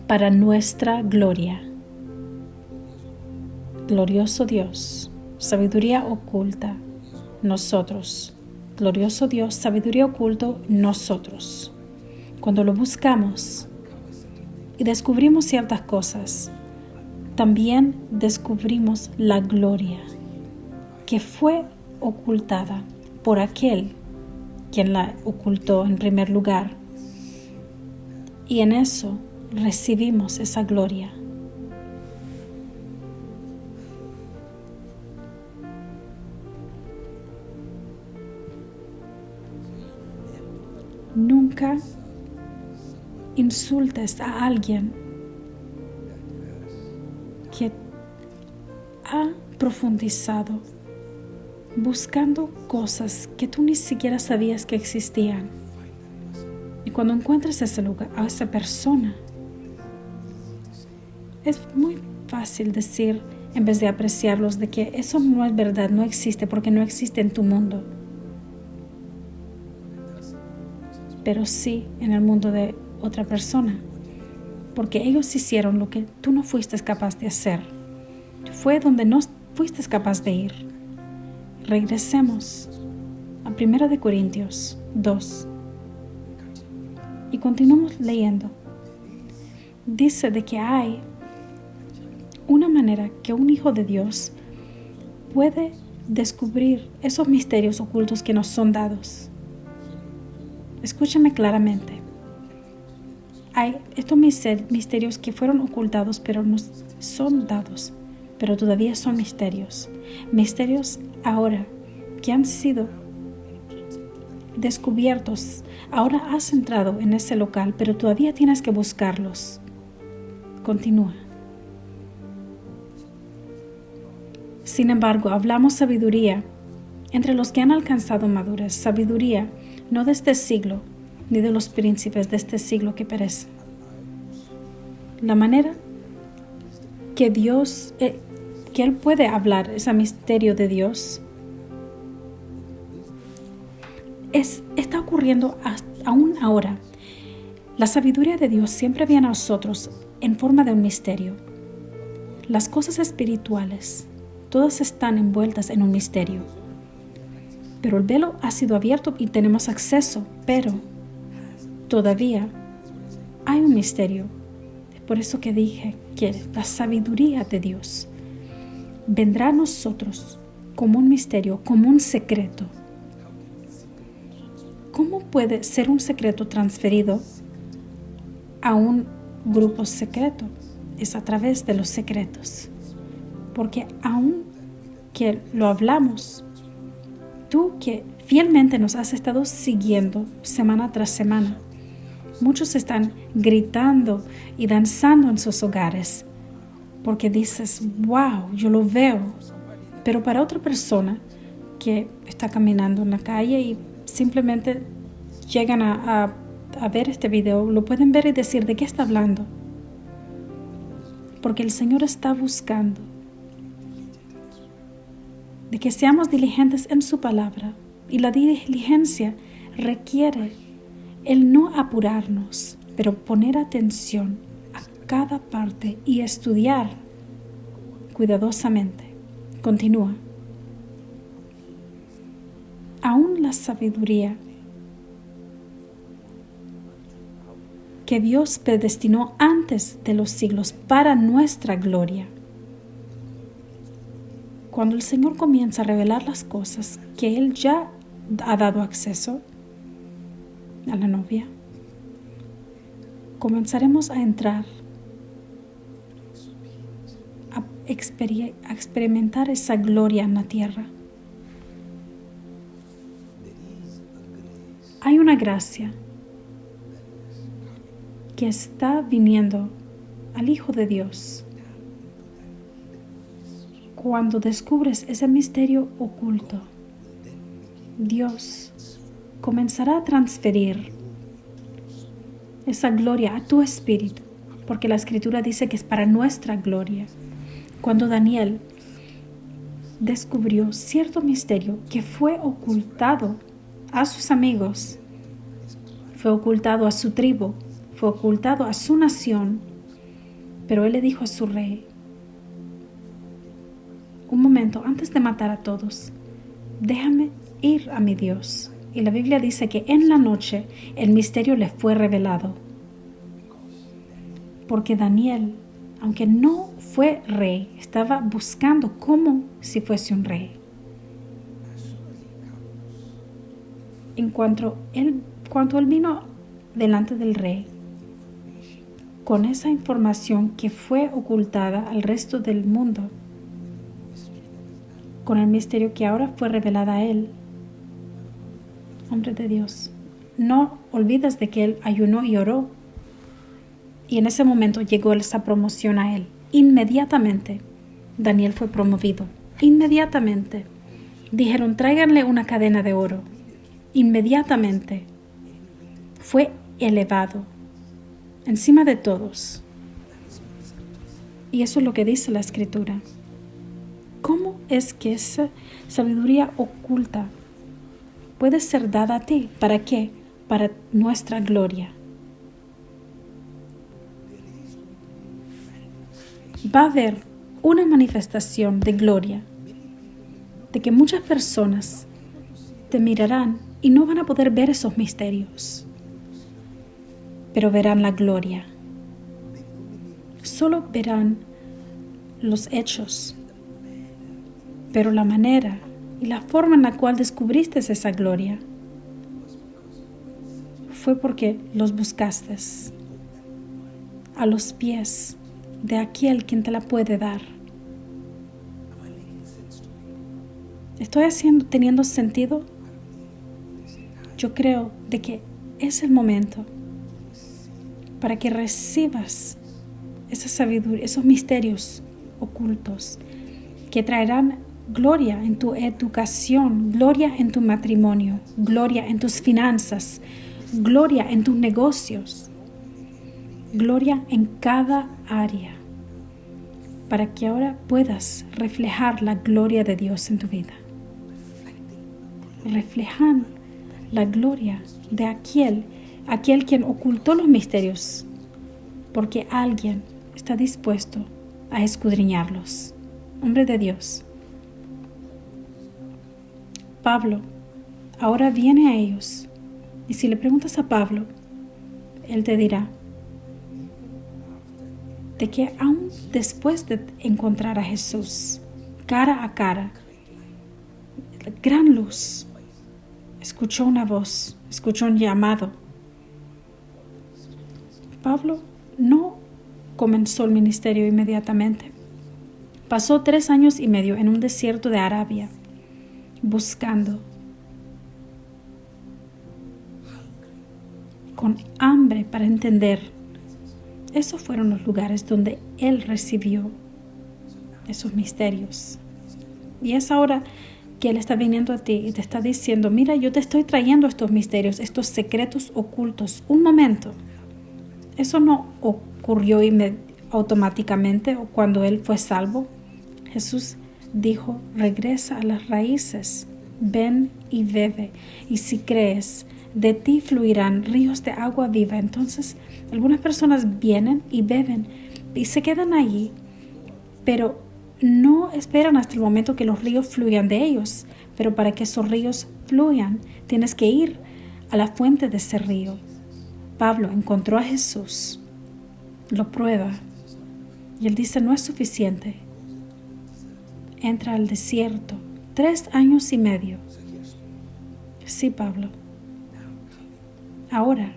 Para nuestra gloria. Glorioso Dios, sabiduría oculta, nosotros. Glorioso Dios, sabiduría oculta, nosotros. Cuando lo buscamos y descubrimos ciertas cosas, también descubrimos la gloria que fue ocultada por aquel quien la ocultó en primer lugar. Y en eso recibimos esa gloria. Nunca insultes a alguien que ha profundizado buscando cosas que tú ni siquiera sabías que existían. Y cuando encuentres ese lugar, a esa persona, es muy fácil decir, en vez de apreciarlos, de que eso no es verdad, no existe, porque no existe en tu mundo. Pero sí en el mundo de otra persona, porque ellos hicieron lo que tú no fuiste capaz de hacer. Fue donde no fuiste capaz de ir. Regresemos a 1 Corintios 2 y continuamos leyendo. Dice de que hay una manera que un hijo de Dios puede descubrir esos misterios ocultos que nos son dados. Escúchame claramente. Hay estos misterios que fueron ocultados, pero nos son dados, pero todavía son misterios. Misterios ahora que han sido descubiertos. Ahora has entrado en ese local, pero todavía tienes que buscarlos. Continúa. Sin embargo, hablamos sabiduría entre los que han alcanzado madurez, sabiduría no de este siglo, ni de los príncipes de este siglo que perecen. La manera que Dios, que Él puede hablar, ese misterio de Dios, está ocurriendo aún ahora. La sabiduría de Dios siempre viene a nosotros en forma de un misterio. Las cosas espirituales, todas están envueltas en un misterio. Pero el velo ha sido abierto y tenemos acceso, pero todavía hay un misterio. Es por eso que dije que la sabiduría de Dios vendrá a nosotros como un misterio, como un secreto. ¿Cómo puede ser un secreto transferido a un grupo secreto? Es a través de los secretos. Porque aun que lo hablamos, tú que fielmente nos has estado siguiendo semana tras semana, muchos están gritando y danzando en sus hogares porque dices, wow, yo lo veo. Pero para otra persona que está caminando en la calle y simplemente llegan a ver este video, lo pueden ver y decir, ¿de qué está hablando? Porque el Señor está buscando de que seamos diligentes en su palabra, y la diligencia requiere el no apurarnos, pero poner atención a cada parte y estudiar cuidadosamente. Continúa. Aún la sabiduría que Dios predestinó antes de los siglos para nuestra gloria. Cuando el Señor comienza a revelar las cosas que Él ya ha dado acceso a la novia, comenzaremos a entrar a experimentar esa gloria en la tierra. Hay una gracia que está viniendo al Hijo de Dios. Cuando descubres ese misterio oculto, Dios comenzará a transferir esa gloria a tu espíritu, porque la Escritura dice que es para nuestra gloria. Cuando Daniel descubrió cierto misterio que fue ocultado a sus amigos, fue ocultado a su tribu, fue ocultado a su nación, pero él le dijo a su rey, un momento, antes de matar a todos, déjame ir a mi Dios. Y la Biblia dice que en la noche el misterio le fue revelado. Porque Daniel, aunque no fue rey, estaba buscando como si fuese un rey. En cuanto él vino delante del rey, con esa información que fue ocultada al resto del mundo, con el misterio que ahora fue revelada a él, hombre de Dios, no olvides de que él ayunó y oró. Y en ese momento llegó esa promoción a él. Inmediatamente, Daniel fue promovido. Inmediatamente. Dijeron, tráiganle una cadena de oro. Inmediatamente fue elevado encima de todos. Y eso es lo que dice la Escritura. ¿Cómo es que esa sabiduría oculta puede ser dada a ti? ¿Para qué? Para nuestra gloria. Va a haber una manifestación de gloria, de que muchas personas te mirarán y no van a poder ver esos misterios, pero verán la gloria. Solo verán los hechos, pero la manera y la forma en la cual descubriste esa gloria fue porque los buscaste. a los pies de aquel quien te la puede dar. ¿Estoy teniendo sentido? Yo creo de que es el momento para que recibas esa sabiduría, esos misterios ocultos que traerán gloria en tu educación, gloria en tu matrimonio, gloria en tus finanzas, gloria en tus negocios, gloria en cada área, para que ahora puedas reflejar la gloria de Dios en tu vida. Reflejan la gloria de aquel quien ocultó los misterios, porque alguien está dispuesto a escudriñarlos. Hombre de Dios, Pablo ahora viene a ellos, y si le preguntas a Pablo, él te dirá de que aún después de encontrar a Jesús cara a cara, gran luz, escuchó una voz, escuchó un llamado. Pablo no comenzó el ministerio inmediatamente. Pasó 3 años y medio en un desierto de Arabia, buscando, con hambre para entender. Esos fueron los lugares donde él recibió esos misterios. Y es ahora que él está viniendo a ti y te está diciendo, mira, yo te estoy trayendo estos misterios, estos secretos ocultos. Un momento. Eso no ocurrió automáticamente o cuando él fue salvo. Jesús dijo, regresa a las raíces, ven y bebe. Y si crees, de ti fluirán ríos de agua viva. Entonces, algunas personas vienen y beben y se quedan allí, pero no esperan hasta el momento que los ríos fluyan de ellos. Pero para que esos ríos fluyan, tienes que ir a la fuente de ese río. Pablo encontró a Jesús, lo prueba y él dice, no es suficiente. Entra al desierto, 3 años y medio. Sí, Pablo. Ahora,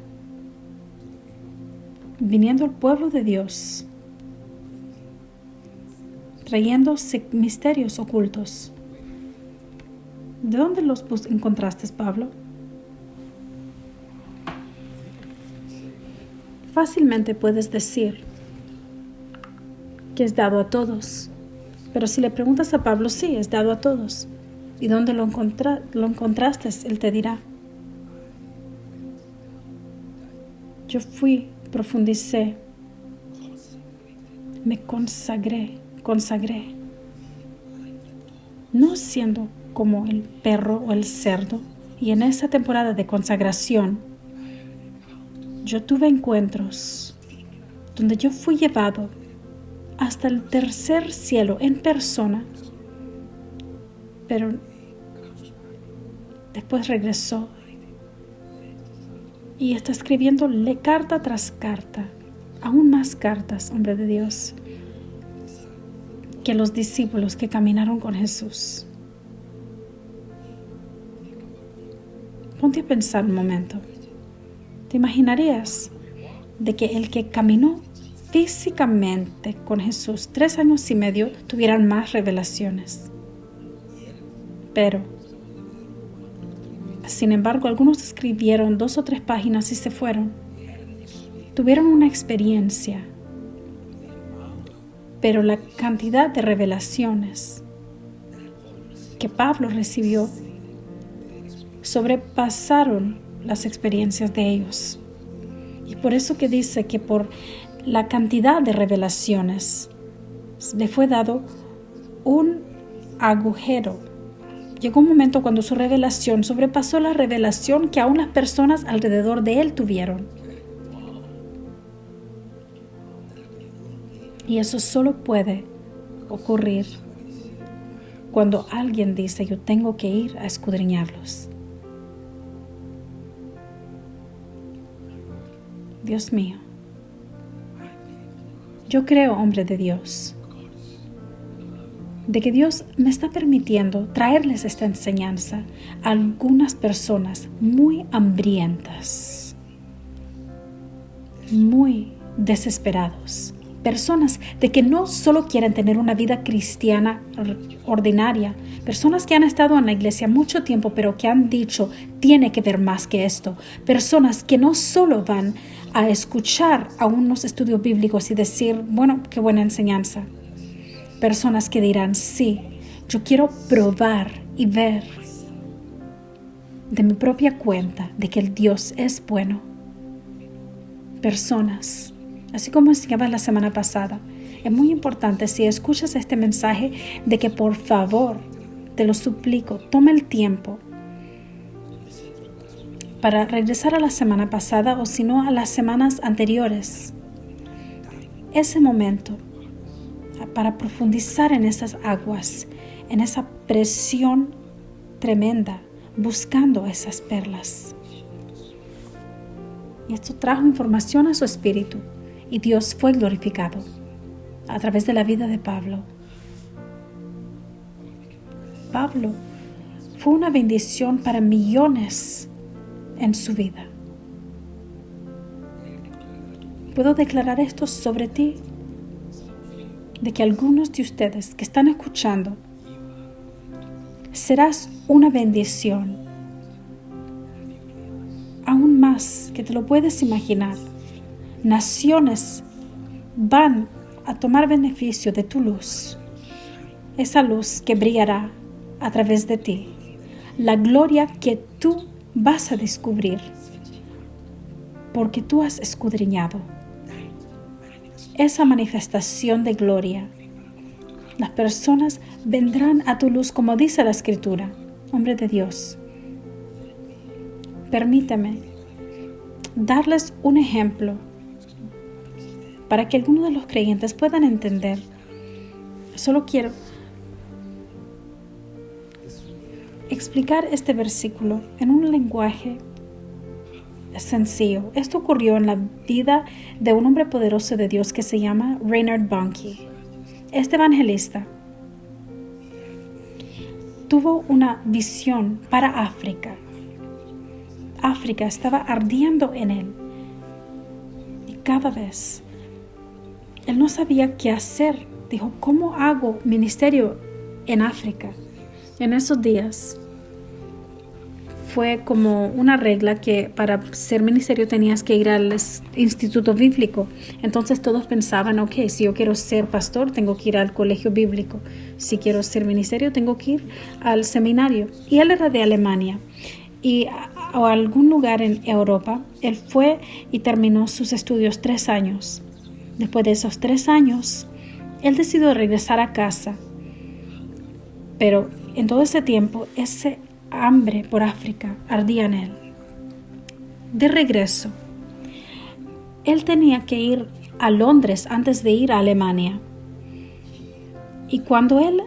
viniendo al pueblo de Dios, trayendo misterios ocultos. ¿De dónde los encontraste, Pablo? Fácilmente puedes decir que es dado a todos, pero si le preguntas a Pablo, sí, es dado a todos. ¿Y dónde lo encontraste? Él te dirá. Yo profundicé, me consagré, no siendo como el perro o el cerdo. Y en esa temporada de consagración, yo tuve encuentros donde yo fui llevado hasta el tercer cielo en persona, pero después regresó y está escribiendo carta tras carta, aún más cartas, hombre de Dios, que los discípulos que caminaron con Jesús. Ponte a pensar un momento. ¿Te imaginarías de que el que caminó físicamente con Jesús 3 años y medio tuvieran más revelaciones? Pero, sin embargo, algunos escribieron 2 o 3 páginas y se fueron. Tuvieron una experiencia, pero la cantidad de revelaciones que Pablo recibió sobrepasaron las experiencias de ellos. Y por eso que dice que por la cantidad de revelaciones le fue dado un agujero. Llegó un momento cuando su revelación sobrepasó la revelación que aún las personas alrededor de él tuvieron. Y eso solo puede ocurrir cuando alguien dice, yo tengo que ir a escudriñarlos. Dios mío, yo creo, hombre de Dios, de que Dios me está permitiendo traerles esta enseñanza a algunas personas muy hambrientas, muy desesperados. Personas de que no solo quieren tener una vida cristiana ordinaria, personas que han estado en la iglesia mucho tiempo pero que han dicho, tiene que ver más que esto. Personas que no solo van a escuchar a unos estudios bíblicos y decir, bueno, qué buena enseñanza. Personas que dirán, sí, yo quiero probar y ver de mi propia cuenta de que el Dios es bueno. Personas, así como enseñaba la semana pasada, es muy importante si escuchas este mensaje de que por favor, te lo suplico, toma el tiempo para regresar a la semana pasada o si no a las semanas anteriores. Ese momento para profundizar en esas aguas, en esa presión tremenda, buscando esas perlas. Y esto trajo información a su espíritu y Dios fue glorificado a través de la vida de Pablo. Pablo fue una bendición para millones en su vida. Puedo declarar esto sobre ti, de que algunos de ustedes que están escuchando, serás una bendición, aún más que te lo puedes imaginar. Naciones van a tomar beneficio de tu luz, esa luz que brillará a través de ti, la gloria que tú vas a descubrir porque tú has escudriñado esa manifestación de gloria. Las personas vendrán a tu luz, como dice la Escritura. Hombre de Dios, permítame darles un ejemplo para que algunos de los creyentes puedan entender. Solo quiero explicar este versículo en un lenguaje sencillo. Esto ocurrió en la vida de un hombre poderoso de Dios que se llama Reinhard Bonnke. Este evangelista tuvo una visión para África. África estaba ardiendo en él. Y cada vez él no sabía qué hacer. Dijo, ¿cómo hago ministerio en África? En esos días fue como una regla que para ser ministerio tenías que ir al instituto bíblico. Entonces todos pensaban, ok, si yo quiero ser pastor, tengo que ir al colegio bíblico. Si quiero ser ministerio, tengo que ir al seminario. Y él era de Alemania. Y a algún lugar en Europa, él fue y terminó sus estudios 3 años. Después de esos 3 años, él decidió regresar a casa. Pero en todo ese tiempo, ese hambre por África ardía en él. De regreso, él tenía que ir a Londres antes de ir a Alemania. Y cuando él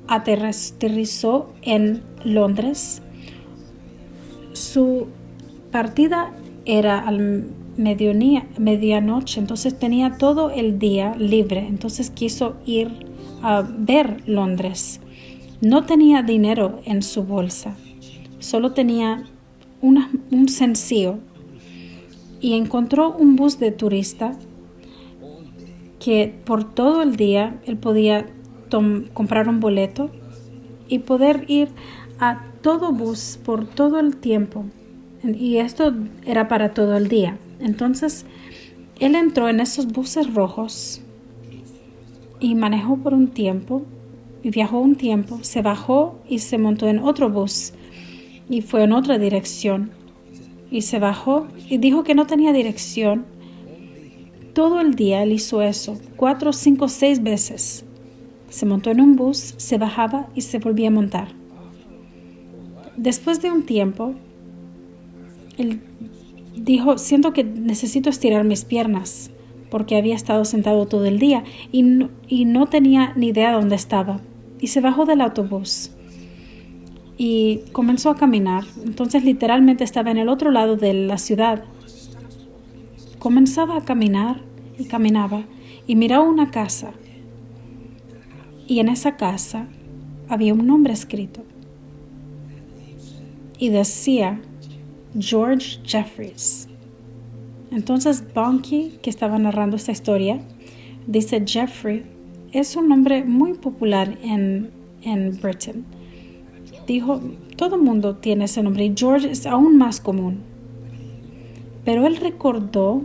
aterrizó en Londres, su partida era al medianoche, entonces tenía todo el día libre. Entonces quiso ir a ver Londres. No tenía dinero en su bolsa, solo tenía un sencillo y encontró un bus de turista que por todo el día él podía comprar un boleto y poder ir a todo bus por todo el tiempo, y esto era para todo el día. Entonces él entró en esos buses rojos y manejó por un tiempo y viajó un tiempo, se bajó y se montó en otro bus y fue en otra dirección y se bajó y dijo que no tenía dirección. Todo el día él hizo eso 4, 5, 6 veces. Se montó en un bus, se bajaba y se volvía a montar. Después de un tiempo, él dijo, siento que necesito estirar mis piernas porque había estado sentado todo el día y no tenía ni idea de dónde estaba. Y se bajó del autobús y comenzó a caminar. Entonces literalmente estaba en el otro lado de la ciudad. Comenzaba a caminar y caminaba y miró una casa. Y en esa casa había un nombre escrito. Y decía George Jeffreys. Entonces Bonnke, que estaba narrando esta historia, dice: Jeffrey es un nombre muy popular en Britain. Dijo, todo el mundo tiene ese nombre y George es aún más común. Pero él recordó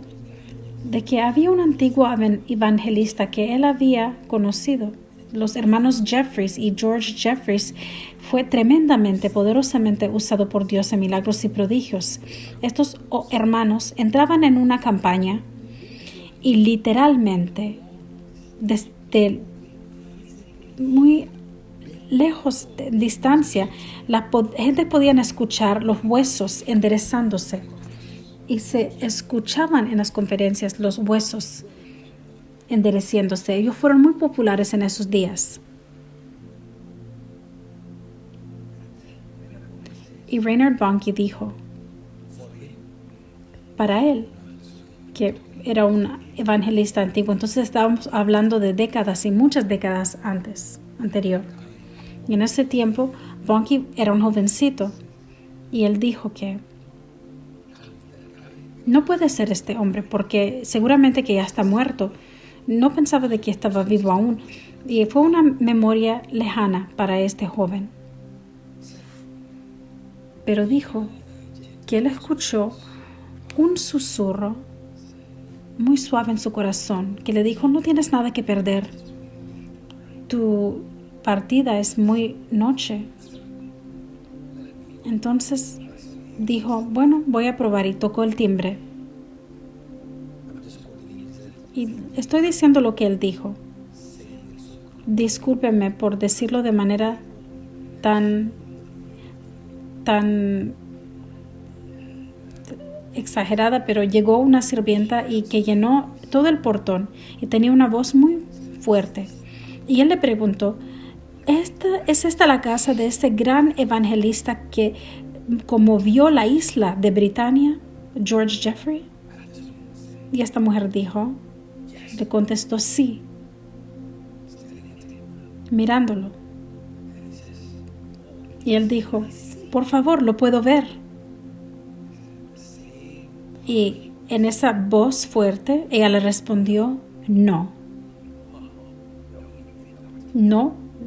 de que había un antiguo evangelista que él había conocido. Los hermanos Jeffreys, y George Jeffreys fue tremendamente, poderosamente usado por Dios en milagros y prodigios. Estos hermanos entraban en una campaña y literalmente desde muy lejos de distancia la gente podía escuchar los huesos enderezándose, y se escuchaban en las conferencias los huesos endereciéndose. Ellos fueron muy populares en esos días. Y Reinhard Bonnke dijo, para él, que era un evangelista antiguo, entonces estábamos hablando de décadas y muchas décadas anterior. Y en ese tiempo, Bonnke era un jovencito, y él dijo que no puede ser este hombre, porque seguramente que ya está muerto. No pensaba de que estaba vivo aún, y fue una memoria lejana para este joven. Pero dijo que él escuchó un susurro muy suave en su corazón, que le dijo: no tienes nada que perder. Tu partida es muy noche. Entonces dijo, bueno, voy a probar, y tocó el timbre. Y estoy diciendo lo que él dijo. Discúlpeme por decirlo de manera tan exagerada, pero llegó una sirvienta y que llenó todo el portón y tenía una voz muy fuerte. Y él le preguntó, ¿Es esta la casa de este gran evangelista que conmovió la isla de Britania, George Jeffrey? Y esta mujer le contestó sí, mirándolo. Y él dijo, por favor, lo puedo ver. Y en esa voz fuerte, ella le respondió, no,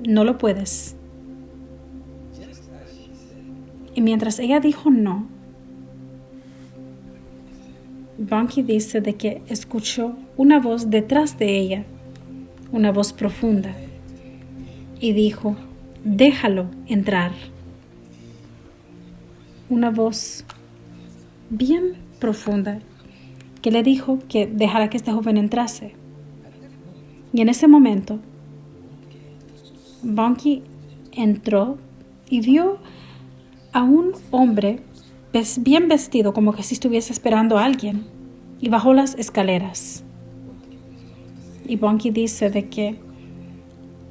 lo puedes. Y mientras ella dijo no, Bonnke dice de que escuchó una voz detrás de ella, una voz profunda, y dijo, déjalo entrar. Una voz bien profunda que le dijo que dejara que este joven entrase. Y en ese momento, Bonnke entró y vio a un hombre bien vestido, como que si estuviese esperando a alguien, y bajó las escaleras. Y Bonnke dice de que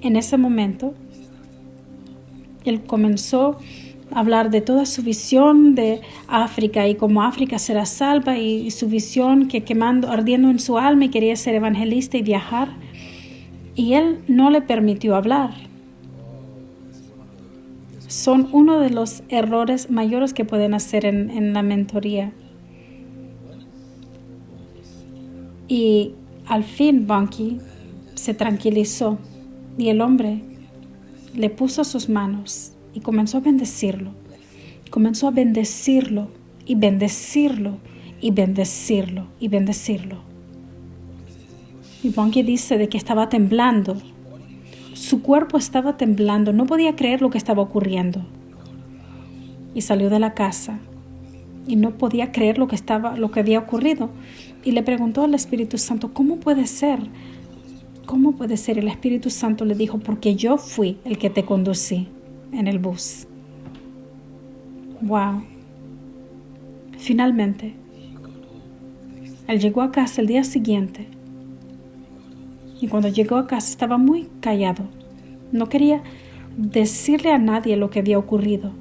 en ese momento él comenzó a hablar de toda su visión de África y cómo África será salva, y su visión que ardiendo en su alma, y quería ser evangelista y viajar. Y él no le permitió hablar. Son uno de los errores mayores que pueden hacer en la mentoría. Y al fin Bonnke se tranquilizó, y el hombre le puso sus manos y comenzó a bendecirlo. Comenzó a bendecirlo y bendecirlo y bendecirlo y bendecirlo. Y Bonnke dice de que estaba temblando. Su cuerpo estaba temblando, no podía creer lo que estaba ocurriendo. Y salió de la casa y no podía creer lo que había ocurrido. Y le preguntó al Espíritu Santo, ¿cómo puede ser? ¿Cómo puede ser? El Espíritu Santo le dijo, porque yo fui el que te conducí en el bus. Wow. Finalmente, él llegó a casa el día siguiente. Y cuando llegó a casa estaba muy callado. No quería decirle a nadie lo que había ocurrido.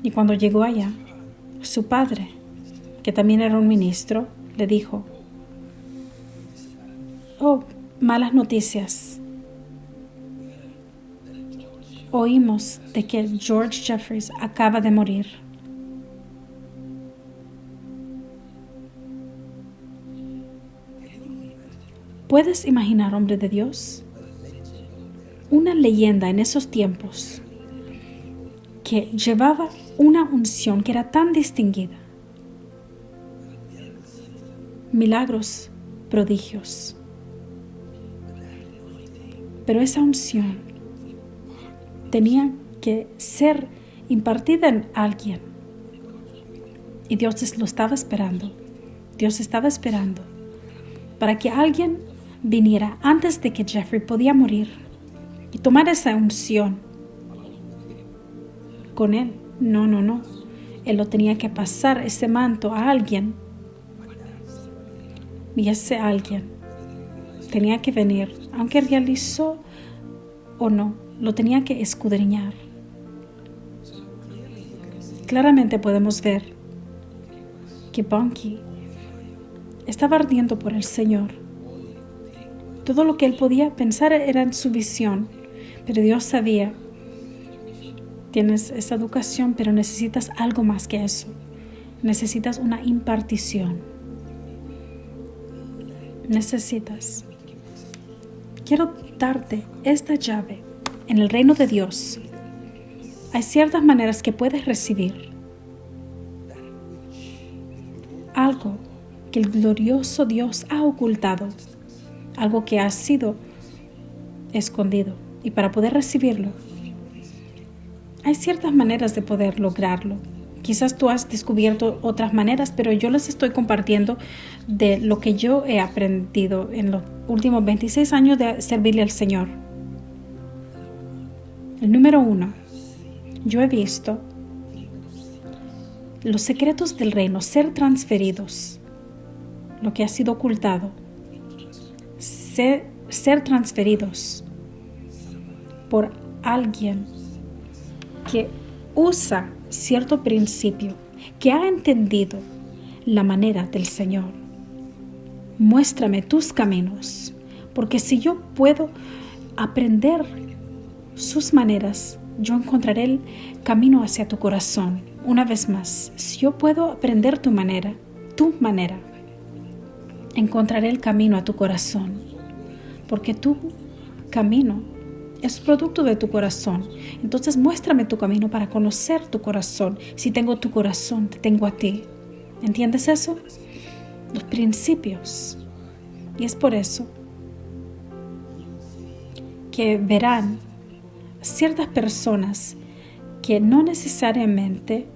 Y cuando llegó allá, su padre, que también era un ministro, le dijo, oh, malas noticias. Oímos de que George Jeffreys acaba de morir. ¿Puedes imaginar, hombre de Dios? Una leyenda en esos tiempos que llevaba una unción que era tan distinguida. Milagros, prodigios. Pero esa unción tenía que ser impartida en alguien. Y Dios lo estaba esperando. Dios estaba esperando para que alguien viniera antes de que Jeffrey podía morir y tomar esa unción con él. No. Él lo tenía que pasar ese manto a alguien. Y ese alguien tenía que venir, aunque realizó o no, lo tenía que escudriñar. Claramente podemos ver que Bunky estaba ardiendo por el Señor. Todo lo que él podía pensar era en su visión, pero Dios sabía: tienes esa educación, pero necesitas algo más que eso. Necesitas una impartición. Necesitas. Quiero darte esta llave en el reino de Dios. Hay ciertas maneras que puedes recibir algo que el glorioso Dios ha ocultado, algo que ha sido escondido. Y para poder recibirlo, hay ciertas maneras de poder lograrlo. Quizás tú has descubierto otras maneras, pero yo les estoy compartiendo de lo que yo he aprendido en los últimos 26 años de servirle al Señor. El número 1, yo he visto los secretos del reino ser transferidos, lo que ha sido ocultado, ser transferidos por alguien que usa cierto principio, que ha entendido la manera del Señor. Muéstrame tus caminos, porque si yo puedo aprender sus maneras, yo encontraré el camino hacia tu corazón. Una vez más, si yo puedo aprender tu manera, encontraré el camino a tu corazón, porque tu camino es producto de tu corazón. Entonces muéstrame tu camino para conocer tu corazón. Si tengo tu corazón, te tengo a ti. ¿Entiendes eso? Los principios. Y es por eso que verán ciertas personas que no necesariamente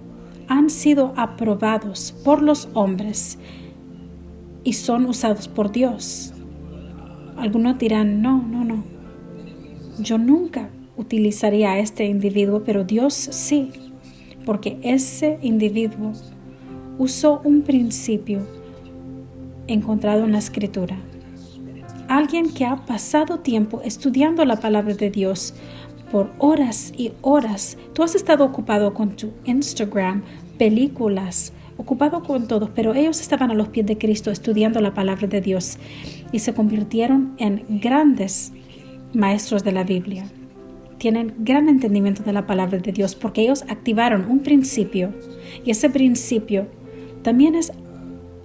han sido aprobados por los hombres y son usados por Dios. Algunos dirán, no. Yo nunca utilizaría a este individuo, pero Dios sí, porque ese individuo usó un principio encontrado en la Escritura. Alguien que ha pasado tiempo estudiando la palabra de Dios por horas y horas. Tú has estado ocupado con tu Instagram, películas, ocupado con todo, pero ellos estaban a los pies de Cristo estudiando la palabra de Dios y se convirtieron en grandes maestros de la Biblia. Tienen gran entendimiento de la palabra de Dios porque ellos activaron un principio y ese principio también es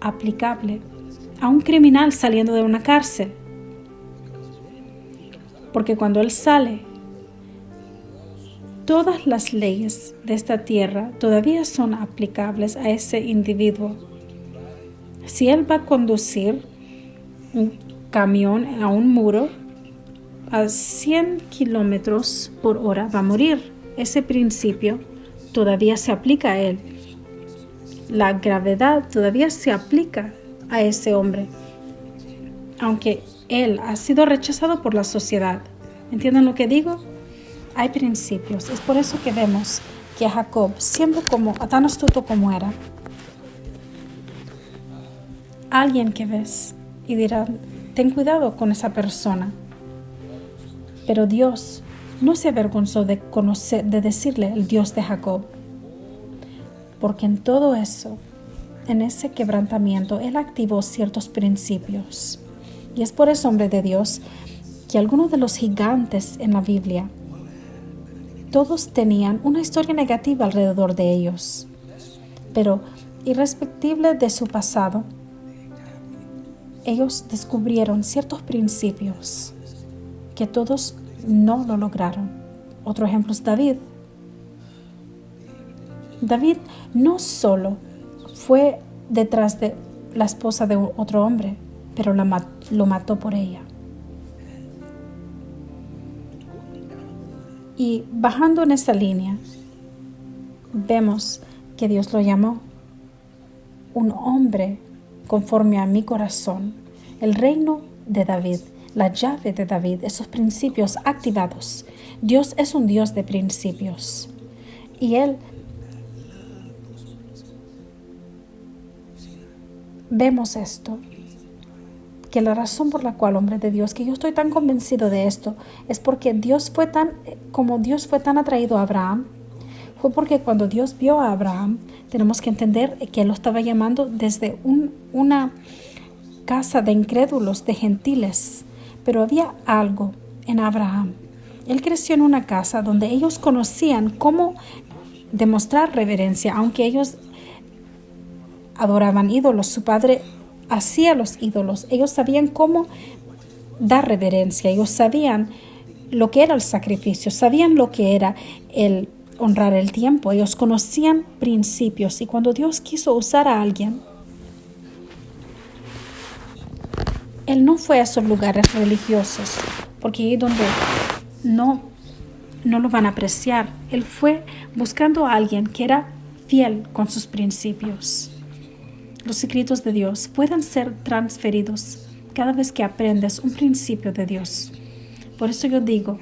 aplicable a un criminal saliendo de una cárcel, porque cuando él sale, todas las leyes de esta tierra todavía son aplicables a ese individuo. Si él va a conducir un camión a un muro a 100 kilómetros por hora, va a morir. Ese principio todavía se aplica a él. La gravedad todavía se aplica a ese hombre, aunque él ha sido rechazado por la sociedad. ¿Entienden lo que digo? Hay principios. Es por eso que vemos que Jacob, siendo tan astuto como era, alguien que ves y dirá, ten cuidado con esa persona. Pero Dios no se avergonzó de decirle el Dios de Jacob, porque en todo eso, en ese quebrantamiento, Él activó ciertos principios. Y es por eso, hombre de Dios, que algunos de los gigantes en la Biblia, todos tenían una historia negativa alrededor de ellos, pero irrespective de su pasado, ellos descubrieron ciertos principios que todos no lo lograron. Otro ejemplo es David. David no solo fue detrás de la esposa de otro hombre, pero lo mató por ella. Y bajando en esa línea, vemos que Dios lo llamó un hombre conforme a mi corazón. El reino de David, la llave de David, esos principios activados. Dios es un Dios de principios. Y Él, vemos esto, que la razón por la cual, hombre de Dios, que yo estoy tan convencido de esto, es porque Dios fue tan atraído a Abraham, fue porque cuando Dios vio a Abraham, tenemos que entender que Él lo estaba llamando desde una casa de incrédulos, de gentiles, pero había algo en Abraham. Él creció en una casa donde ellos conocían cómo demostrar reverencia, aunque ellos adoraban ídolos, su padre hacía los ídolos, ellos sabían cómo dar reverencia, ellos sabían lo que era el sacrificio, sabían lo que era el honrar el tiempo, ellos conocían principios. Y cuando Dios quiso usar a alguien, Él no fue a esos lugares religiosos, porque ahí donde no lo van a apreciar. Él fue buscando a alguien que era fiel con sus principios. Los secretos de Dios pueden ser transferidos cada vez que aprendes un principio de Dios. Por eso yo digo,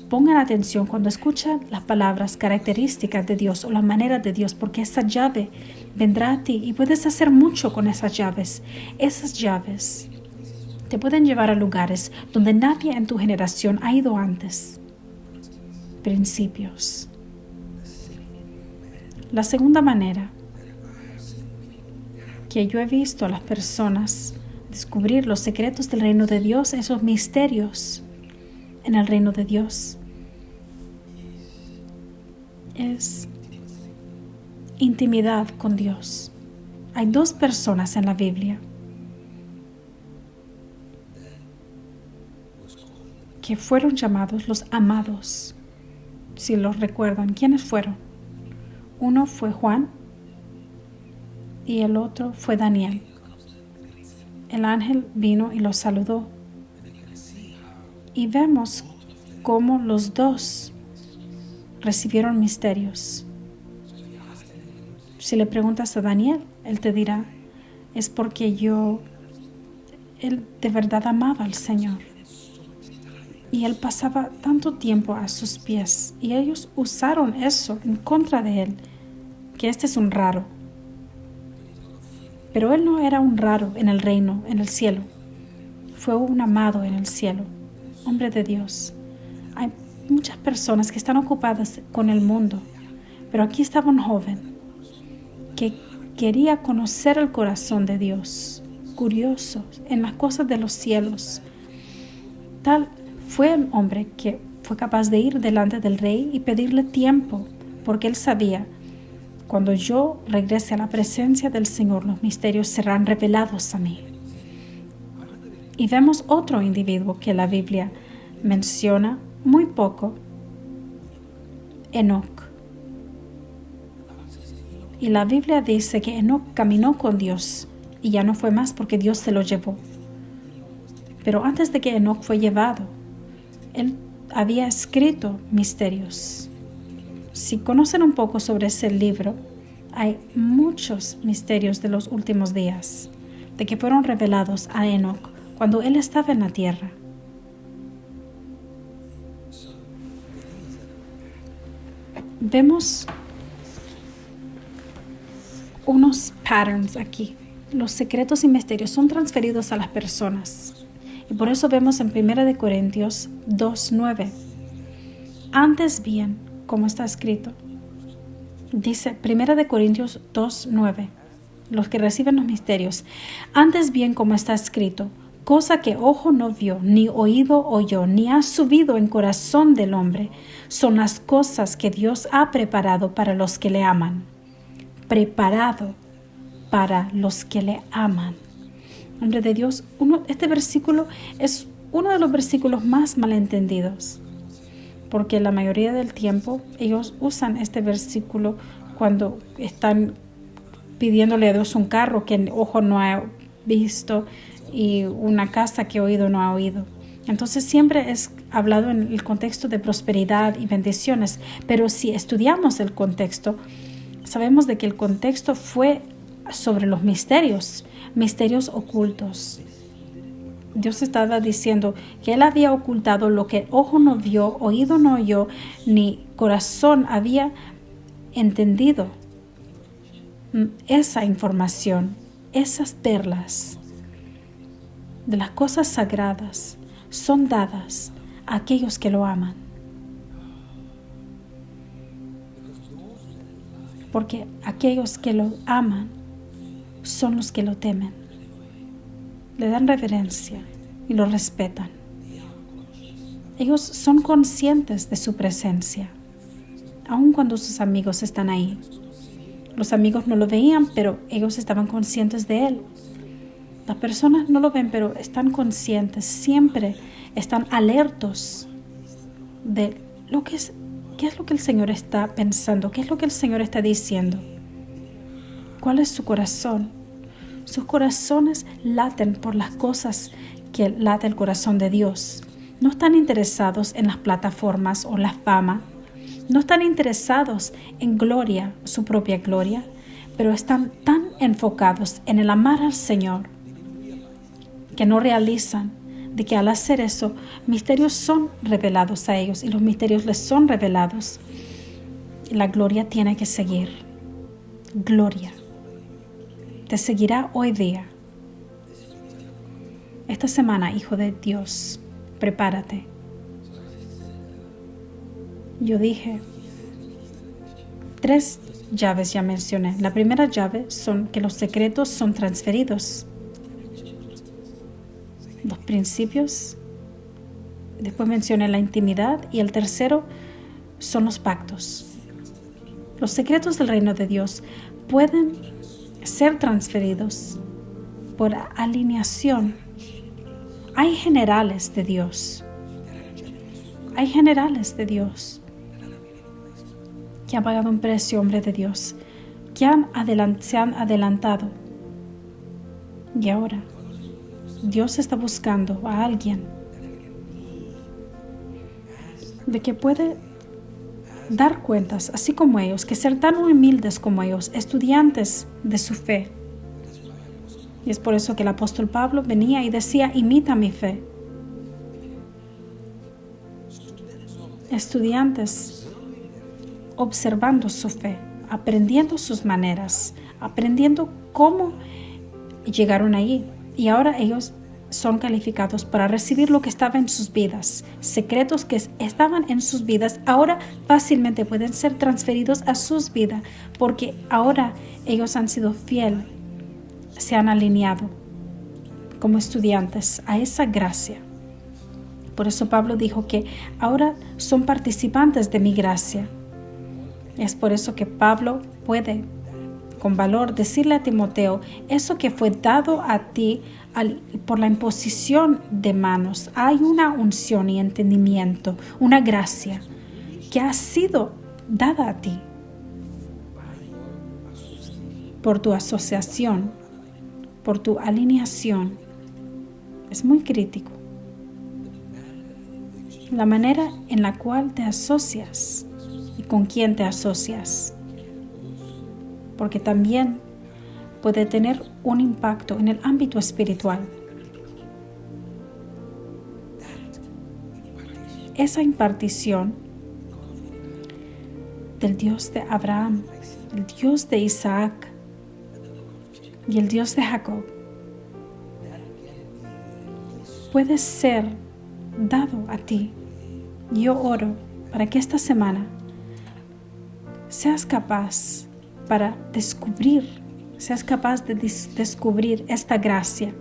pongan atención cuando escuchan las palabras características de Dios o la manera de Dios, porque esa llave vendrá a ti y puedes hacer mucho con esas llaves. Esas llaves te pueden llevar a lugares donde nadie en tu generación ha ido antes. Principios. La segunda manera que yo he visto a las personas descubrir los secretos del reino de Dios, esos misterios en el reino de Dios, es intimidad con Dios. Hay dos personas en la Biblia que fueron llamados los amados. Si los recuerdan, ¿quiénes fueron? Uno fue Juan y el otro fue Daniel. El ángel vino y los saludó. Y vemos cómo los dos recibieron misterios. Si le preguntas a Daniel, él te dirá, es porque él de verdad amaba al Señor. Y él pasaba tanto tiempo a sus pies. Y ellos usaron eso en contra de él, que este es un raro. Pero él no era un raro en el reino, en el cielo. Fue un amado en el cielo, hombre de Dios. Hay muchas personas que están ocupadas con el mundo, pero aquí estaba un joven que quería conocer el corazón de Dios, curioso en las cosas de los cielos. Tal fue el hombre que fue capaz de ir delante del rey y pedirle tiempo, porque él sabía, cuando yo regrese a la presencia del Señor, los misterios serán revelados a mí. Y vemos otro individuo que la Biblia menciona muy poco, Enoc. Y la Biblia dice que Enoc caminó con Dios y ya no fue más porque Dios se lo llevó. Pero antes de que Enoc fue llevado, él había escrito misterios. Si conocen un poco sobre ese libro, hay muchos misterios de los últimos días, de que fueron revelados a Enoc cuando él estaba en la tierra. Vemos unos patterns aquí. Los secretos y misterios son transferidos a las personas. Y por eso vemos en 1 Corintios 2:9. Antes bien, como está escrito, dice 1 Corintios 2:9, los que reciben los misterios, antes bien como está escrito, cosa que ojo no vio, ni oído oyó, ni ha subido en corazón del hombre, son las cosas que Dios ha preparado para los que le aman. Preparado para los que le aman. Hombre de Dios, este versículo es uno de los versículos más malentendidos, porque la mayoría del tiempo ellos usan este versículo cuando están pidiéndole a Dios un carro que ojo no ha visto y una casa que oído no ha oído. Entonces siempre es hablado en el contexto de prosperidad y bendiciones, pero si estudiamos el contexto, sabemos de que el contexto fue sobre los misterios ocultos. Dios estaba diciendo que Él había ocultado lo que ojo no vio, oído no oyó, ni corazón había entendido. Esa información, esas perlas de las cosas sagradas son dadas a aquellos que lo aman. Porque aquellos que lo aman son los que lo temen. Le dan reverencia y lo respetan. Ellos son conscientes de su presencia, aun cuando sus amigos están ahí. Los amigos no lo veían, pero ellos estaban conscientes de él. Las personas no lo ven, pero están conscientes, siempre están alertos de qué es lo que el Señor está pensando, qué es lo que el Señor está diciendo. ¿Cuál es su corazón? Sus corazones laten por las cosas que late el corazón de Dios. No están interesados en las plataformas o la fama. No están interesados en gloria, su propia gloria, pero están tan enfocados en el amar al Señor que no realizan de que al hacer eso, misterios son revelados a ellos y los misterios les son revelados. La gloria tiene que seguir. Gloria. Te seguirá hoy día. Esta semana, hijo de Dios, prepárate. Yo dije, 3 llaves ya mencioné. La primera llave son que los secretos son transferidos. Los principios, después mencioné la intimidad y el tercero son los pactos. Los secretos del reino de Dios pueden ser transferidos por alineación. Hay generales de Dios. Hay generales de Dios que han pagado un precio, hombre de Dios, que se han adelantado. Y ahora Dios está buscando a alguien de que puede dar cuentas, así como ellos, que ser tan humildes como ellos, estudiantes de su fe. Y es por eso que el apóstol Pablo venía y decía, imita mi fe. Estudiantes observando su fe, aprendiendo sus maneras, aprendiendo cómo llegaron allí. Y ahora ellos son calificados para recibir lo que estaba en sus vidas. Secretos que estaban en sus vidas ahora fácilmente pueden ser transferidos a sus vidas, porque ahora ellos han sido fieles, se han alineado como estudiantes a esa gracia. Por eso Pablo dijo que ahora son participantes de mi gracia. Es por eso que Pablo puede con valor decirle a Timoteo, eso que fue dado a ti por la imposición de manos, hay una unción y entendimiento, una gracia que ha sido dada a ti por tu asociación, por tu alineación. Es muy crítico la manera en la cual te asocias y con quién te asocias, porque también puede tener un impacto en el ámbito espiritual. Esa impartición del Dios de Abraham, el Dios de Isaac y el Dios de Jacob puede ser dado a ti. Yo oro para que esta semana seas capaz de descubrir esta gracia.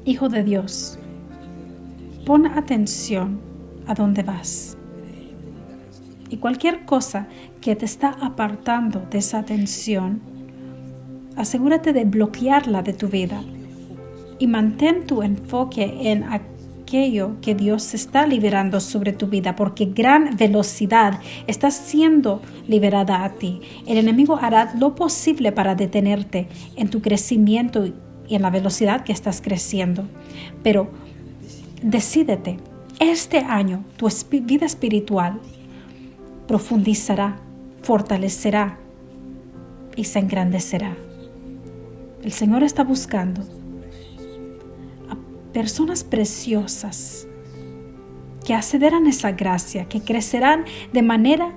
Hijo de Dios, pon atención a dónde vas. Y cualquier cosa que te está apartando de esa atención, asegúrate de bloquearla de tu vida y mantén tu enfoque en aquello que Dios está liberando sobre tu vida, porque gran velocidad está siendo liberada a ti. El enemigo hará lo posible para detenerte en tu crecimiento y en la velocidad que estás creciendo. Pero decídete, este año tu vida espiritual profundizará, fortalecerá y se engrandecerá. El Señor está buscando a personas preciosas que accederán a esa gracia, que crecerán de manera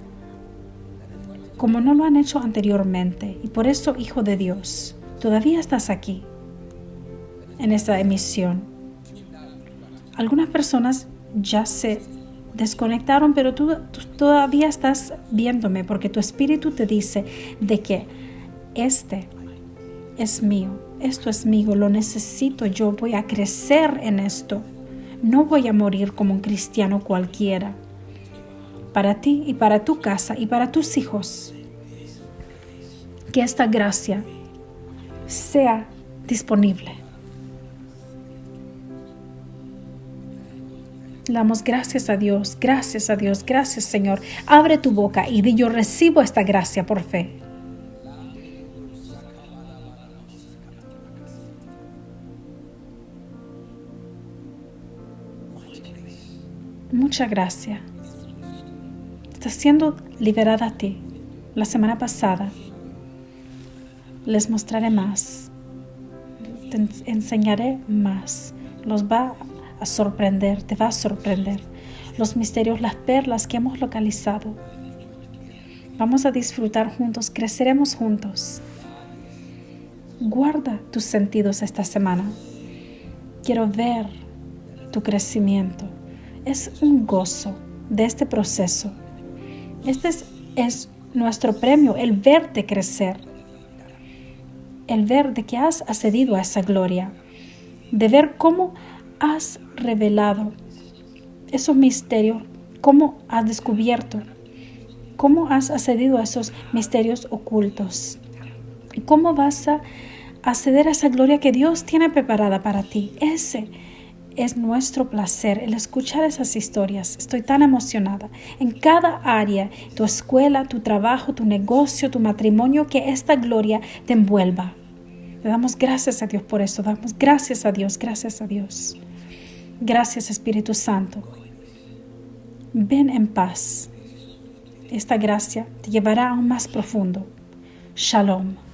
como no lo han hecho anteriormente. Y por eso, hijo de Dios, todavía estás aquí en esta emisión. Algunas personas ya se desconectaron, pero tú todavía estás viéndome, porque tu espíritu te dice de que este es mío, esto es mío, lo necesito, yo voy a crecer en esto. No voy a morir como un cristiano cualquiera. Para ti y para tu casa y para tus hijos, que esta gracia sea disponible. Le damos gracias a Dios, gracias a Dios, gracias Señor. Abre tu boca y di: yo recibo esta gracia por fe. Mucha gracia. Está siendo liberada a ti. La semana pasada les mostraré más. Te enseñaré más. Los va a sorprender, te va a sorprender. Los misterios, las perlas que hemos localizado. Vamos a disfrutar juntos, creceremos juntos. Guarda tus sentidos esta semana. Quiero ver tu crecimiento. Es un gozo de este proceso. Este es nuestro premio, el verte crecer. El ver de que has accedido a esa gloria. De ver cómo has revelado esos misterios, cómo has descubierto, cómo has accedido a esos misterios ocultos. Y cómo vas a acceder a esa gloria que Dios tiene preparada para ti. Ese es nuestro placer, el escuchar esas historias. Estoy tan emocionada. En cada área, tu escuela, tu trabajo, tu negocio, tu matrimonio, que esta gloria te envuelva. Le damos gracias a Dios por eso. Damos gracias a Dios, gracias a Dios. Gracias, Espíritu Santo. Ven en paz. Esta gracia te llevará aún más profundo. Shalom.